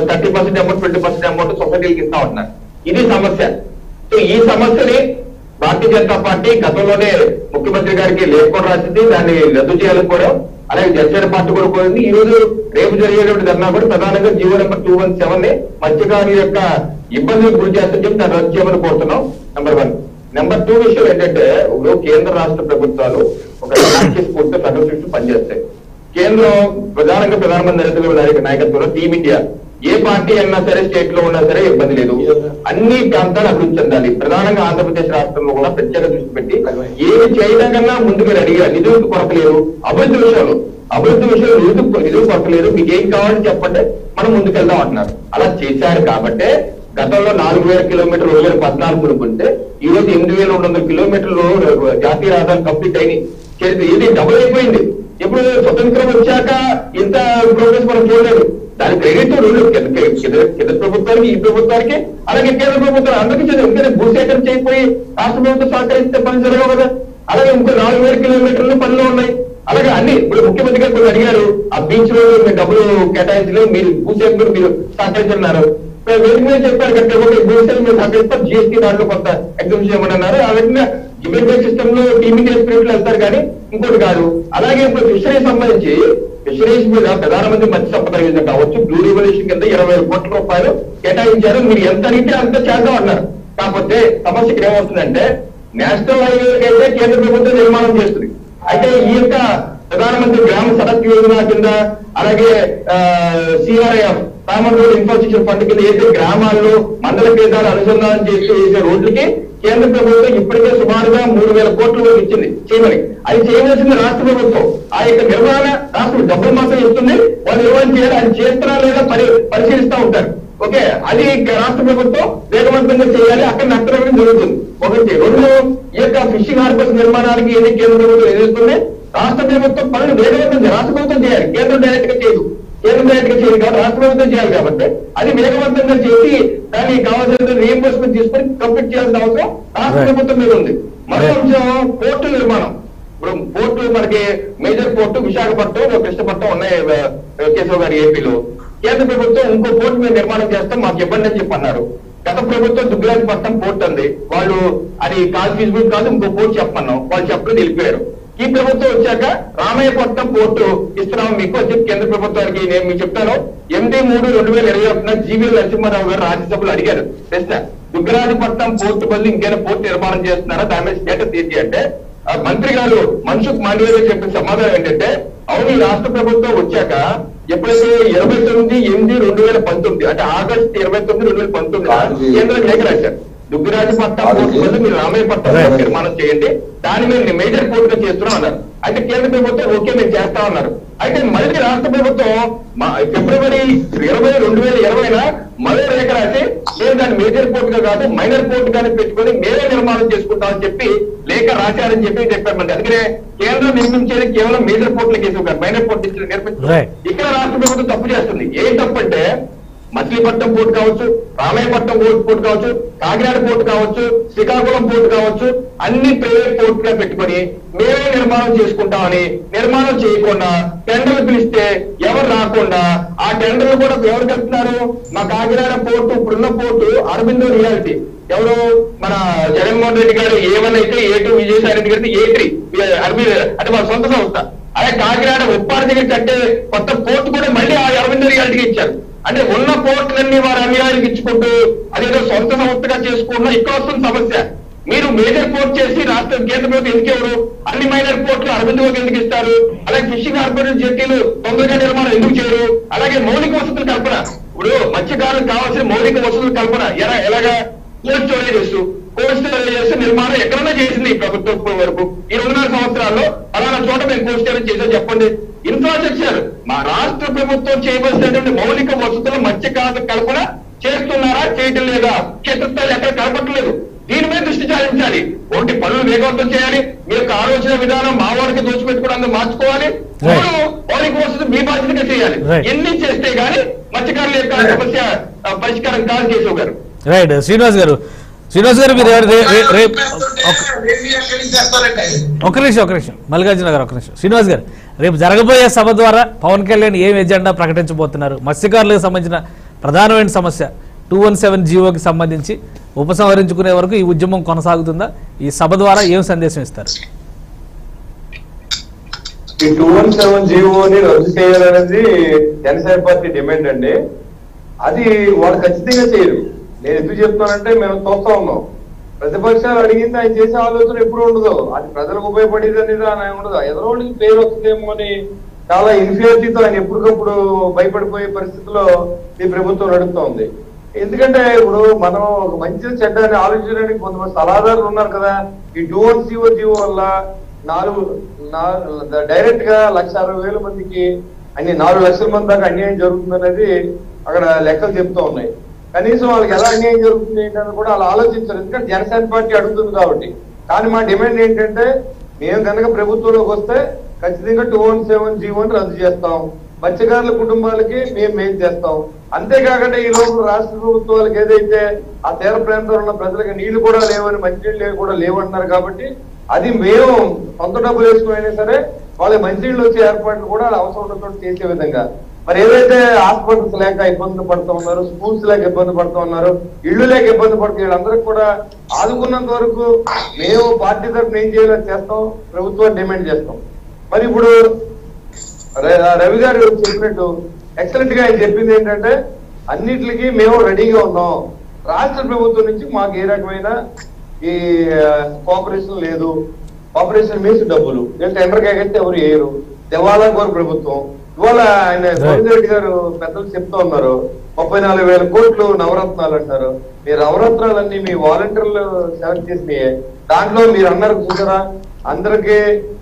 30% అమౌంట్ 20% అమౌంట్ సొసైటీలకు ఇస్తా ఉంటున్నారు. ఇది సమస్య. సో ఈ సమస్యని భారతీయ జనతా పార్టీ గతంలోనే ముఖ్యమంత్రి గారికి లేఖ కూడా రాసింది, దాన్ని రద్దు చేయాలని కూడా. అలాగే జనసేన పార్టీ కూడా కోరింది. ఈ రోజు రేపు జరిగేటువంటి ధర్నా కూడా ప్రధానంగా జీవో నెంబర్ 217 మత్స్యకారుల యొక్క ఇబ్బందులకు గురి చేస్తుందని చెప్పి దాన్ని రద్దు చేయమని కోరుతున్నాం. నెంబర్ 1. నెంబర్ 2 విషయం ఏంటంటే ఇప్పుడు కేంద్ర రాష్ట్ర ప్రభుత్వాలు ఒక స్ఫూర్తి సంఘర్షిస్తూ పనిచేస్తాయి. కేంద్రం ప్రధానంగా ప్రధానమంత్రి నరేంద్ర మోదీ నాయకత్వంలో టీమ్ ఇండియా ఏ పార్టీ అయినా సరే స్టేట్ లో ఉన్నా సరే ఇబ్బంది లేదు, అన్ని ప్రాంతాలు అభివృద్ధి చెందాలి. ప్రధానంగా ఆంధ్రప్రదేశ్ రాష్ట్రంలో కూడా ప్రత్యేక దృష్టి పెట్టి ఏమి చేయడం కన్నా ముందుకు రెడీగా నిధులకు కొరత లేదు, అభివృద్ధి విషయంలో నిధులు కొరత లేదు, మీకు ఏం కావాలని చెప్పండి మనం ముందుకెళ్దాం అంటున్నారు. అలా చేశారు కాబట్టే గతంలో 4,000 కిలోమీటర్లు 2014 కొనుక్కుంటే ఈ రోజు 8,200 కిలోమీటర్లు జాతీయ రహదారులు కంప్లీట్ అయినాయి. ఇది డబుల్ అయిపోయింది. ఇప్పుడు స్వతంత్రం వచ్చాక ఇంత ప్రోగ్రెస్ మనం చూడలేదు. దాని క్రెడిట్ కేంద్ర ప్రభుత్వానికి, ఈ ప్రభుత్వానికి, అలాగే కేంద్ర ప్రభుత్వం అందరికీ చదివి. ఎందుకంటే భూసేకరణ చేయకపోయి రాష్ట్ర ప్రభుత్వం సహకరిస్తే పని జరగవు కదా. అలాగే ఇంకో 4,000 కిలోమీటర్లు పనిలో ఉన్నాయి. అలాగే అన్ని ఇప్పుడు ముఖ్యమంత్రి గారు కొన్ని అడిగారు, ఆ బీచ్ లో మీరు డబ్బులు కేటాయించలేదు, మీరు భూసేకరణ మీరు సహకరించన్నారు. వేదిక మీద చెప్పారు కట్టే భూసేకరణ మీరు సహకరిస్తారు, జిఎస్టీ దాంట్లో కొంత ఎగ్జామ్షన్ చేయమన్నారు. ఆ విధంగా జిబెట్ సిస్టమ్ లో టీమింగ్ స్పిరిట్ వెళ్తారు కానీ ఇంకోటి కాదు. అలాగే ఇప్పుడు ఫిషరీస్ సంబంధించి ఫిషరీస్ మీద ప్రధానమంత్రి మత్స్య సంపద యోజన కావచ్చు, బ్లూ రెవల్యూషన్ కింద 20,000 కోట్ల రూపాయలు కేటాయించారు. మీరు ఎంత అడిగితే అంత చేద్దాం అన్నారు. కాకపోతే సమస్య ఇక్కడ ఏమవుతుందంటే నేషనల్ హైవేలకి అయితే కేంద్ర ప్రభుత్వం నిర్మాణం చేస్తుంది. అయితే ఈ యొక్క ప్రధానమంత్రి గ్రామ సడక్ యోజన కింద అలాగే CRIF common road infrastructure fund కింద ఏదైతే గ్రామాల్లో మండల కేంద్రాలు అనుసంధానం చేసే రోడ్లకి కేంద్ర ప్రభుత్వం ఇప్పటికే సుమారుగా 3,000 కోట్ల వరకు ఇచ్చింది చేయమని. అది చేయవలసింది రాష్ట్ర ప్రభుత్వం. ఆ యొక్క నిర్వహణ రాష్ట్ర డబ్బులు మాత్రం ఇస్తుంది, వాళ్ళు నిర్వహణ చేయాలి. అది చేస్తున్నా లేదా పరిశీలిస్తూ ఉంటారు. ఓకే, అది రాష్ట్ర ప్రభుత్వం వేగవంతంగా చేయాలి. అక్కడ నష్టం జరుగుతుంది. 1. 2, ఈ యొక్క ఫిషింగ్ హార్బర్స్ నిర్మాణానికి ఏది కేంద్ర ప్రభుత్వం ఎదుగుతుంది, రాష్ట్ర ప్రభుత్వం పనులు వేగవంతం రాష్ట్ర ప్రభుత్వం చేయాలి. కేంద్రం డైరెక్ట్ గా చేయదు కాబట్టి రాష్ట్ర ప్రభుత్వం చేయాలి. కాబట్టి అది వేగవంతంగా చేసి దానికి కావాల్సిన రీఎంబర్స్మెంట్ తీసుకొని కంప్లీట్ చేయాల్సిన అవసరం రాష్ట్ర ప్రభుత్వం మీద ఉంది. మరో అంశం పోర్టు నిర్మాణం. ఇప్పుడు పోర్టు మనకి మేజర్ పోర్టు విశాఖపట్నం, కృష్ణపట్నం ఉన్నాయి కేశవ్ గారి ఏపీలో. కేంద్ర ప్రభుత్వం ఇంకో పోర్టు మీద నిర్మాణం చేస్తాం మాకు ఇబ్బంది అని చెప్పి అన్నారు. గత ప్రభుత్వం దుగ్గరాజపట్నం పోర్ట్ అంది, వాళ్ళు అది కాదు ఫీజిబుల్ కాదు ఇంకో పోర్టు చెప్పమన్నాం, వాళ్ళు చెప్పలేదు వెళ్ళిపోయారు. ఈ ప్రభుత్వం వచ్చాక రామాయపట్నం పోర్టు ఇస్తున్నాం మీకు అని చెప్పి కేంద్ర ప్రభుత్వానికి నేను మీకు చెప్తాను. 8/3/2021 జీవీ నరసింహారావు గారు రాజ్యసభలో అడిగారు ప్రశ్న, దుగ్గరాజపట్నం పోర్టు బదులు ఇంకేనా పోర్టు నిర్మాణం చేస్తున్నారా, దాని మీద స్టేటస్ ఏంటి అంటే మంత్రి గారు మన్సుఖ్ మాండవీయ చెప్పిన సమాధానం ఏంటంటే అవును ఈ రాష్ట్ర ప్రభుత్వం వచ్చాక ఎప్పుడైతే 29/8/2019 అంటే ఆగస్టు 29/2019 కేంద్రం లేఖ రాశారు. దుగ్గరాజపట్నం పోర్టు బదులు మీరు రామాయపట్నం నిర్మాణం చేయండి, దాని మీద మేజర్ పోర్ట్ గా చేస్తున్నాం అన్నారు. అయితే కేంద్ర ప్రభుత్వం ఓకే మేము చేస్తా ఉన్నారు. అయితే మళ్ళీ రాష్ట్ర ప్రభుత్వం ఫిబ్రవరి 2020 మరో లేఖ రాసి మేము దాన్ని మేజర్ పోర్ట్ గా కాదు మైనర్ పోర్ట్ గానే పెట్టుకొని మేమే నిర్మాణం చేసుకుంటామని చెప్పి లేఖ రాశారని చెప్పామండి. అందుకనే కేంద్రం నిర్మించేది కేవలం మేజర్ పోర్ట్ల కేసు కాదు, మైనర్ పోర్ట్ నిర్మించారు. ఇక్కడ రాష్ట్ర ప్రభుత్వం తప్పు చేస్తుంది. ఏం తప్పు అంటే మచిలీపట్నం పోర్టు కావచ్చు, రామాయపట్నం పోర్టు కావచ్చు, కాకినాడ పోర్టు కావచ్చు, శ్రీకాకుళం పోర్టు కావచ్చు, అన్ని ప్రైవేట్ పోర్ట్ గా పెట్టుకొని మేమే నిర్మాణం చేసుకుంటామని నిర్మాణం చేయకుండా టెండర్లు పిలిస్తే ఎవరు రాకుండా ఆ టెండర్లు కూడా ఎవరు కలుపుతున్నారు, మా కాకినాడ పోర్టు ఇప్పుడున్న పోర్టు అరబిందో రియాలిటీ ఎవరు మన జగన్మోహన్ రెడ్డి గారు A1 అయితే A2 విజయసాయి రెడ్డి గారి A3 అంటే మా సొంత సంస్థ. అదే కాకినాడ ఉప్పాడ దగ్గర కట్టే కొత్త పోర్టు కూడా మళ్ళీ ఆ అరబిందో రియాలిటీకి ఇచ్చారు. అంటే ఉన్న పోర్టులన్నీ వారు అన్యాయానికి ఇచ్చుకుంటూ అదేదో సొంత సంస్థగా చేసుకున్న ఇక్కడ వస్తున్న సమస్య. మీరు మేజర్ పోర్ట్ చేసి రాష్ట్ర కేంద్ర ప్రభుత్వం ఎందుకు ఎవరు అన్ని మైనర్ పోర్టులు అరబిందోకి ఎందుకు ఇస్తారు, అలాగే ఫిషింగ్ హార్బర్ జెట్టీలు తొందరగా నిర్మాణం ఎందుకు చేయరు, అలాగే మౌలిక వసతుల కల్పన. ఇప్పుడు మత్స్యకారులకు కావాల్సిన మౌలిక వసతుల కల్పన ఎలాగా కోల్డ్ స్టోరేజెస్ నిర్మాణం ఎక్కడన్నా చేసింది ఈ ప్రభుత్వం ఇప్పటి వరకు. ఈ 2.5 సంవత్సరాల్లో అలానా చోట మేము కోల్డ్ స్టోరేజ్ చేసాం చెప్పండి. ఇన్ఫ్రాస్ట్రక్చర్ మా రాష్ట్ర ప్రభుత్వం చేయవలసినటువంటి మౌలిక వసతులు మత్స్యకారుల కల్పన చేస్తున్నారా చేయటం లేదా, క్షేత్రస్థాయిలో ఎక్కడ కలపట్లేదు. దీని మీద దృష్టి సారించాలి. ఒకటి పనులు వేగవంతం చేయాలి, మీ యొక్క ఆలోచన విధానం మా వారికి దోచిపెట్టుకోవడానికి మార్చుకోవాలి, మౌలిక వసతులు మీ బాధ్యతగా చేయాలి. ఎన్ని చేస్తే గానీ మత్స్యకారుల యొక్క సమస్య పరిష్కారం కాదు. కేశవ్ గారు రైట్. శ్రీనివాస్ గారు మీరు ఒక నిమిషం మల్లికార్జున గారు ఒక నిమిషం. శ్రీనివాస్ గారు, రేపు జరగబోయే సభ ద్వారా పవన్ కళ్యాణ్ ఏం ఎజెండా ప్రకటించబోతున్నారు? మత్స్యకారులకు సంబంధించిన ప్రధానమైన సమస్య 217 జీవోకి సంబంధించి ఉపసంహరించుకునే వరకు ఈ ఉద్యమం కొనసాగుతుందా? ఈ సభ ద్వారా ఏం సందేశం ఇస్తారు? ఈ 217 జీవోని రద్దు చేయాలనేది జనసేన పార్టీ డిమాండ్ అండి. అది వాళ్ళు ఖచ్చితంగా చేయరు. నేను ఎందుకు చెప్తున్నానంటే మేము చూస్తా ఉన్నాం, ప్రతిపక్షాలు అడిగింది ఆయన చేసే ఆలోచన ఎప్పుడు ఉండదు. అది ప్రజలకు ఉపయోగపడేది అనేది ఆయన ఉండదు. ఎదరోడికి పేరు వస్తుందేమో అని చాలా ఇన్ఫియారిటీతో ఆయన ఎప్పటికప్పుడు భయపడిపోయే పరిస్థితిలో ఈ ప్రభుత్వం నడుస్తోంది. ఎందుకంటే ఇప్పుడు మనం ఒక మంచి చెడ్డని ఆలోచించడానికి కొంతమంది సలహాదారులు ఉన్నారు కదా. ఈ 217 జీవో వల్ల డైరెక్ట్ గా 1,60,000 మందికి 4 లక్షల మంది దాకా అన్యాయం జరుగుతుందనేది అక్కడ లెక్కలు చెప్తూ ఉన్నాయి. కనీసం వాళ్ళకి ఎలా అన్యాయం జరుగుతుంది ఏంటని కూడా వాళ్ళు ఆలోచించారు. ఎందుకంటే జనసేన పార్టీ అడుగుతుంది కాబట్టి. కానీ మా డిమాండ్ ఏంటంటే, మేము కనుక ప్రభుత్వంలోకి వస్తే ఖచ్చితంగా 217 జీవోని రద్దు చేస్తాం, మత్స్యకారుల కుటుంబాలకి మేము మేలు చేస్తాం. అంతేకాకుండా ఈ రోజు రాష్ట్ర ప్రభుత్వాలకు ఏదైతే ఆ తీర ప్రాంతంలో ఉన్న ప్రజలకు నీళ్లు కూడా లేవని, మంచినీళ్ళు కూడా లేవంటున్నారు కాబట్టి అది మేము సొంత డబ్బులు వేసుకునైనా సరే వాళ్ళకి మంచినీళ్ళు వచ్చే ఏర్పాట్లు కూడా అవసరం చేసే విధంగా. మరి ఏదైతే హాస్పిటల్స్ లేక ఇబ్బందులు పడుతూ ఉన్నారు, స్కూల్స్ లేక ఇబ్బంది పడుతూ ఉన్నారు, ఇళ్లు లేక ఇబ్బంది పడుతూ వీళ్ళందరికీ కూడా ఆదుకున్నంత వరకు మేము పార్టీ తరఫున ఏం చేయాలో చేస్తాం, ప్రభుత్వాన్ని డిమాండ్ చేస్తాం. మరి ఇప్పుడు రవి గారు చెప్పినట్టు ఎక్సలెంట్ గా ఆయన చెప్పింది ఏంటంటే, అన్నిటికీ మేము రెడీగా ఉన్నాం. రాష్ట్ర ప్రభుత్వం నుంచి మాకు ఏ రకమైన ఈ కోఆపరేషన్ లేదు. కోఆపరేషన్ మీన్స్ డబ్బులు టెండర్ కేకైతే ఎవరు వేయరు. దివాలా కోరు ప్రభుత్వం. ఇవాళ ఆయన గోవిందరెడ్డి గారు పెద్దలు చెప్తా ఉన్నారు 34,000 కోట్లు నవరత్నాలు అంటారు. మీ నవరత్నాలన్నీ మీ వాలంటీర్లు సెలెక్ట్ చేసినాయి. దాంట్లో మీరు అన్నారు చూసారా, అందరికీ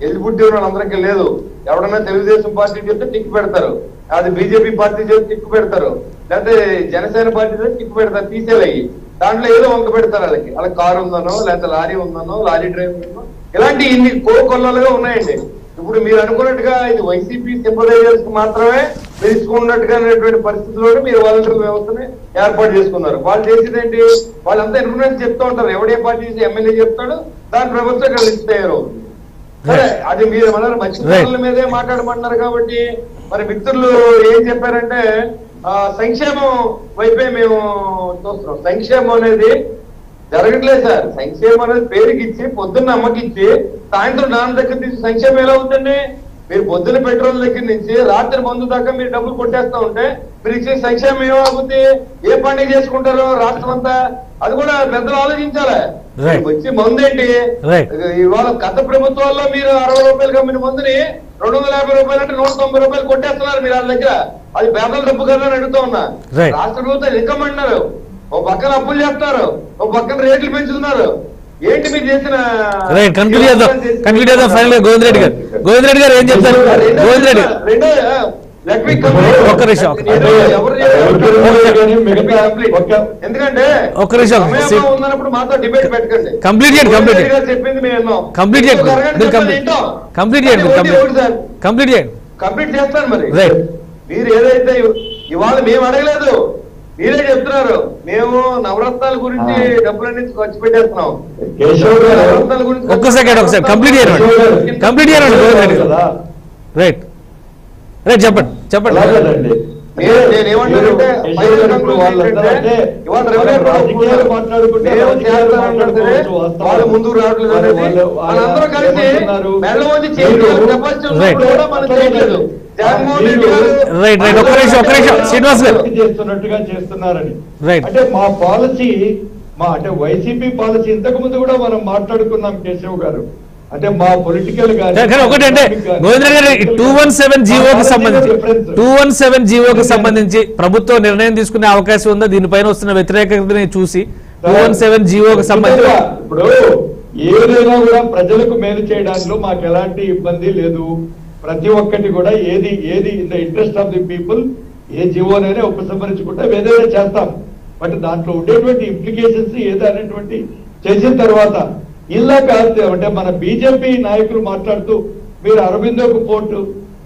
ఎలిజిబిలిటీ ఉన్న వాళ్ళందరికీ లేదు. ఎవడన్నా తెలుగుదేశం పార్టీ చెప్తే టిక్ పెడతారు, అది బీజేపీ పార్టీ చెప్తే టిక్ పెడతారు, లేకపోతే జనసేన పార్టీ చెప్తే టిక్ పెడతారు, తీసేలయ్యి దాంట్లో ఏదో వంక పెడతారు. వాళ్ళకి కారు ఉందనో, లేకపోతే లారీ ఉందనో, లారీ డ్రైవర్ ఉందనో, ఇలాంటి ఇన్ని కోకొల్లలుగా ఉన్నాయండి. ఇప్పుడు మీరు అనుకున్నట్టుగా ఇది వైసీపీ సింపదైజర్స్ మాత్రమే తెలుసుకున్నట్టుగా పరిస్థితుల్లో మీరు వాలంటీర్ వ్యవస్థని ఏర్పాటు చేసుకున్నారు. వాళ్ళు చేసేది ఏంటి, వాళ్ళంతా ఇన్ఫ్లుయెన్స్ చెప్తూ ఉంటారు. ఎవడే పార్టీ ఎమ్మెల్యే చెప్తాడు, దాని ప్రభుత్వం ఇక్కడ లిస్ట్ తయారవుతుంది. సరే, అది మీరు మన మత్స్యకారుల మీదే మాట్లాడమంటున్నారు కాబట్టి మరి మిత్రులు ఏం చెప్పారంటే సంక్షేమం వైపే మేము చూస్తున్నాం. సంక్షేమం అనేది జరగట్లేదు సార్. సంక్షేమం అనేది పేరుకి ఇచ్చి పొద్దున్న అమ్మకి ఇచ్చి సాయంత్రం నాన్న దగ్గర నుంచి సంక్షేమం ఎలా అవుతుంది? మీరు పొద్దున్న పెట్రోల్ దగ్గర నుంచి రాత్రి మందు దాకా మీరు డబ్బులు కొట్టేస్తా ఉంటే మీరు ఇచ్చే సంక్షేమం ఏమవుతుంది? ఏ పండుగ చేసుకుంటారో రాష్ట్రం అంతా, అది కూడా పెద్దలు ఆలోచించాలి. వచ్చి మందు ఏంటి, ఇవాళ గత ప్రభుత్వాల్లో మీరు 60 రూపాయలు కమ్మిన మందుని 250 రూపాయలు అంటే 190 రూపాయలు కొట్టేస్తున్నారు మీరు వాళ్ళ దగ్గర. అది పేదల డబ్బు కదా అని అడుగుతా ఉన్నా. రాష్ట్ర ప్రభుత్వం ఇన్కమ్ అంటున్నారు, ఓ పక్కన అప్పులు చేస్తున్నారు, ఓ పక్కన రేట్లు పెంచుతున్నారు. ఏంటి మీరు చేసిన గోవిందరెడ్డి గారు ఏం చెప్తారు? గోవిందరెడ్డి ఎందుకంటే ఉన్నప్పుడు మాతో డిబేట్ పెట్టకండి. కంప్లీట్ చేస్తాను. మరి మీరు ఏదైతే ఇవాళ మేము అడగలేదు, మీరే చెప్తున్నారు మేము నవరత్నాల గురించి డబ్బులన్నీ ఖర్చు పెట్టేస్తున్నాం. నవరత్నాల గురించి చెప్పండి. నేనేమంటానంటే వాళ్ళు ముందుకు రావట్లేదు అనేది మనందరూ కలిసి మెల్ల వచ్చి చేయలేదు. కూడా మనం చేయలేదు. జగన్మోహన్ రెడ్డి గారు శ్రీనివాస్ గారు చేస్తున్నట్టుగా చేస్తున్నారని. అంటే మా పాలసీ అంటే వైసీపీ పాలసీ ఇంతకు ముందు కూడా మనం మాట్లాడుకున్నాం కేశవ్ గారు. అంటే మా పొలిటికల్ ఒకటి అంటే గోవిందరెడ్డి గారు 217 జీవోకి సంబంధించి ప్రభుత్వం నిర్ణయం తీసుకునే అవకాశం ఉందా? దీనిపైన వస్తున్న వ్యతిరేకతని చూసి 217 జీవోకి సంబంధించి ఇప్పుడు ఏదైనా కూడా ప్రజలకు మేలు చేయడంలో మాకు ఎలాంటి ఇబ్బంది లేదు. ప్రతి ఒక్కటి కూడా ఏది in the interest of the people ఏ జీవోనైనా ఉపసంహరించుకుంటే ఏదైనా చేస్తాం. బట్ దాంట్లో ఉండేటువంటి ఇంప్లికేషన్స్ ఏదనేటువంటి చేసిన తర్వాత ఇలా కాదు అంటే మన బీజేపీ నాయకులు మాట్లాడుతూ మీరు అరబిందోకు పోర్టు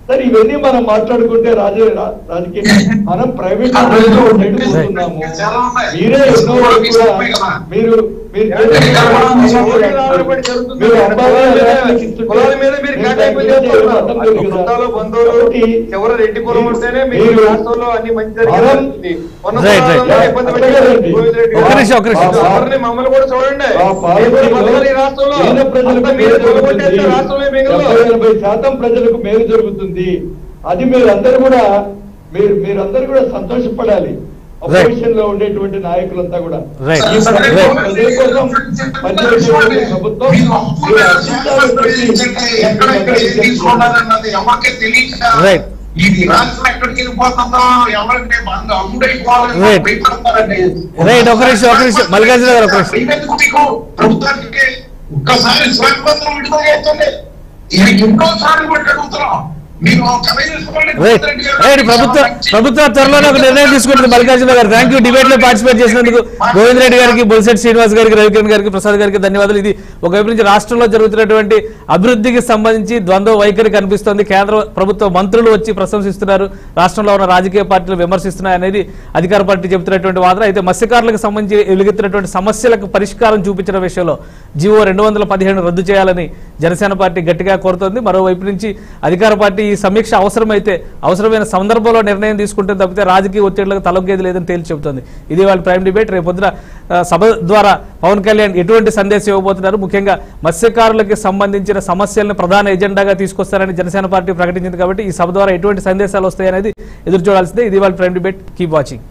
సరే ఇవన్నీ మనం మాట్లాడుకుంటే రాజకీయ మనం ప్రైవేట్ పోతున్నాము. మీరే ఎన్నో కూడా మీరు మమ్మల్ని కూడా చూడండి. 80% ప్రజలకు మేలు జరుగుతుంది. అది మీరందరూ కూడా సంతోషపడాలి. అపోజిషన్ లో ఉండేటువంటి నాయకులంతా కూడా ప్రభుత్వం ఇది రాష్ట్రం ఎక్కడికి వెళ్ళిపోతుందో ఎవరంటే ప్రభుత్వానికి ఒక్కసారి స్వాతంత్రం విడుదల చేస్తుంది. ఎన్నో సార్లు బట్టి అడుగుతున్నాం. ప్రభుత్వ త్వరలోనే ఒక నిర్ణయం తీసుకుంటుంది. మల్లికార్జున గారు థ్యాంక్ యూ. డిబేట్ లో పార్టిసిపేట్ చేసినందుకు గోవింద్ రెడ్డి గారికి, బొలిశెట్టి శ్రీనివాస్ గారికి, రవికిరణ్ గారికి, ప్రసాద్ గారికి ధన్యవాదాలు. ఇది ఒకవైపు నుంచి రాష్ట్రంలో జరుగుతున్నటువంటి అభివృద్ధికి సంబంధించి ద్వంద్వ వైఖరి కనిపిస్తోంది. కేంద్ర ప్రభుత్వ మంత్రులు వచ్చి ప్రశంసిస్తున్నారు, రాష్ట్రంలో ఉన్న రాజకీయ పార్టీలు విమర్శిస్తున్నాయి అనేది అధికార పార్టీ చెబుతున్నటువంటి వాదన. అయితే మత్స్యకారులకు సంబంధించి వెలుగెత్తినటువంటి సమస్యలకు పరిష్కారం చూపించిన విషయంలో జీవో 215 రద్దు చేయాలని జనసేన పార్టీ గట్టిగా కోరుతోంది. మరోవైపు నుంచి అధికార పార్టీ ఈ సమీక్ష అవసరమైతే అవసరమైన సందర్భంలో నిర్ణయం తీసుకుంటే తప్పితే రాజకీయ ఒత్తిళ్లకు తలొగ్గేది లేదని తేల్చి చెబుతోంది. ఇది వాళ్ళ ప్రైమ్ డిబేట్. రేపొద్దున సభ ద్వారా పవన్ కళ్యాణ్ ఎటువంటి సందేశం ఇవ్వబోతున్నారు, ముఖ్యంగా మత్స్యకారులకు సంబంధించిన సమస్యలను ప్రధాన ఎజెండాగా తీసుకొస్తారని జనసేన పార్టీ ప్రకటించింది. కాబట్టి ఈ సభ ద్వారా ఎటువంటి సందేశాలు వస్తాయనేది ఎదురు చూడాల్సిందే. ఇది వాళ్ళ ప్రైమ్ డిబేట్. Keep watching.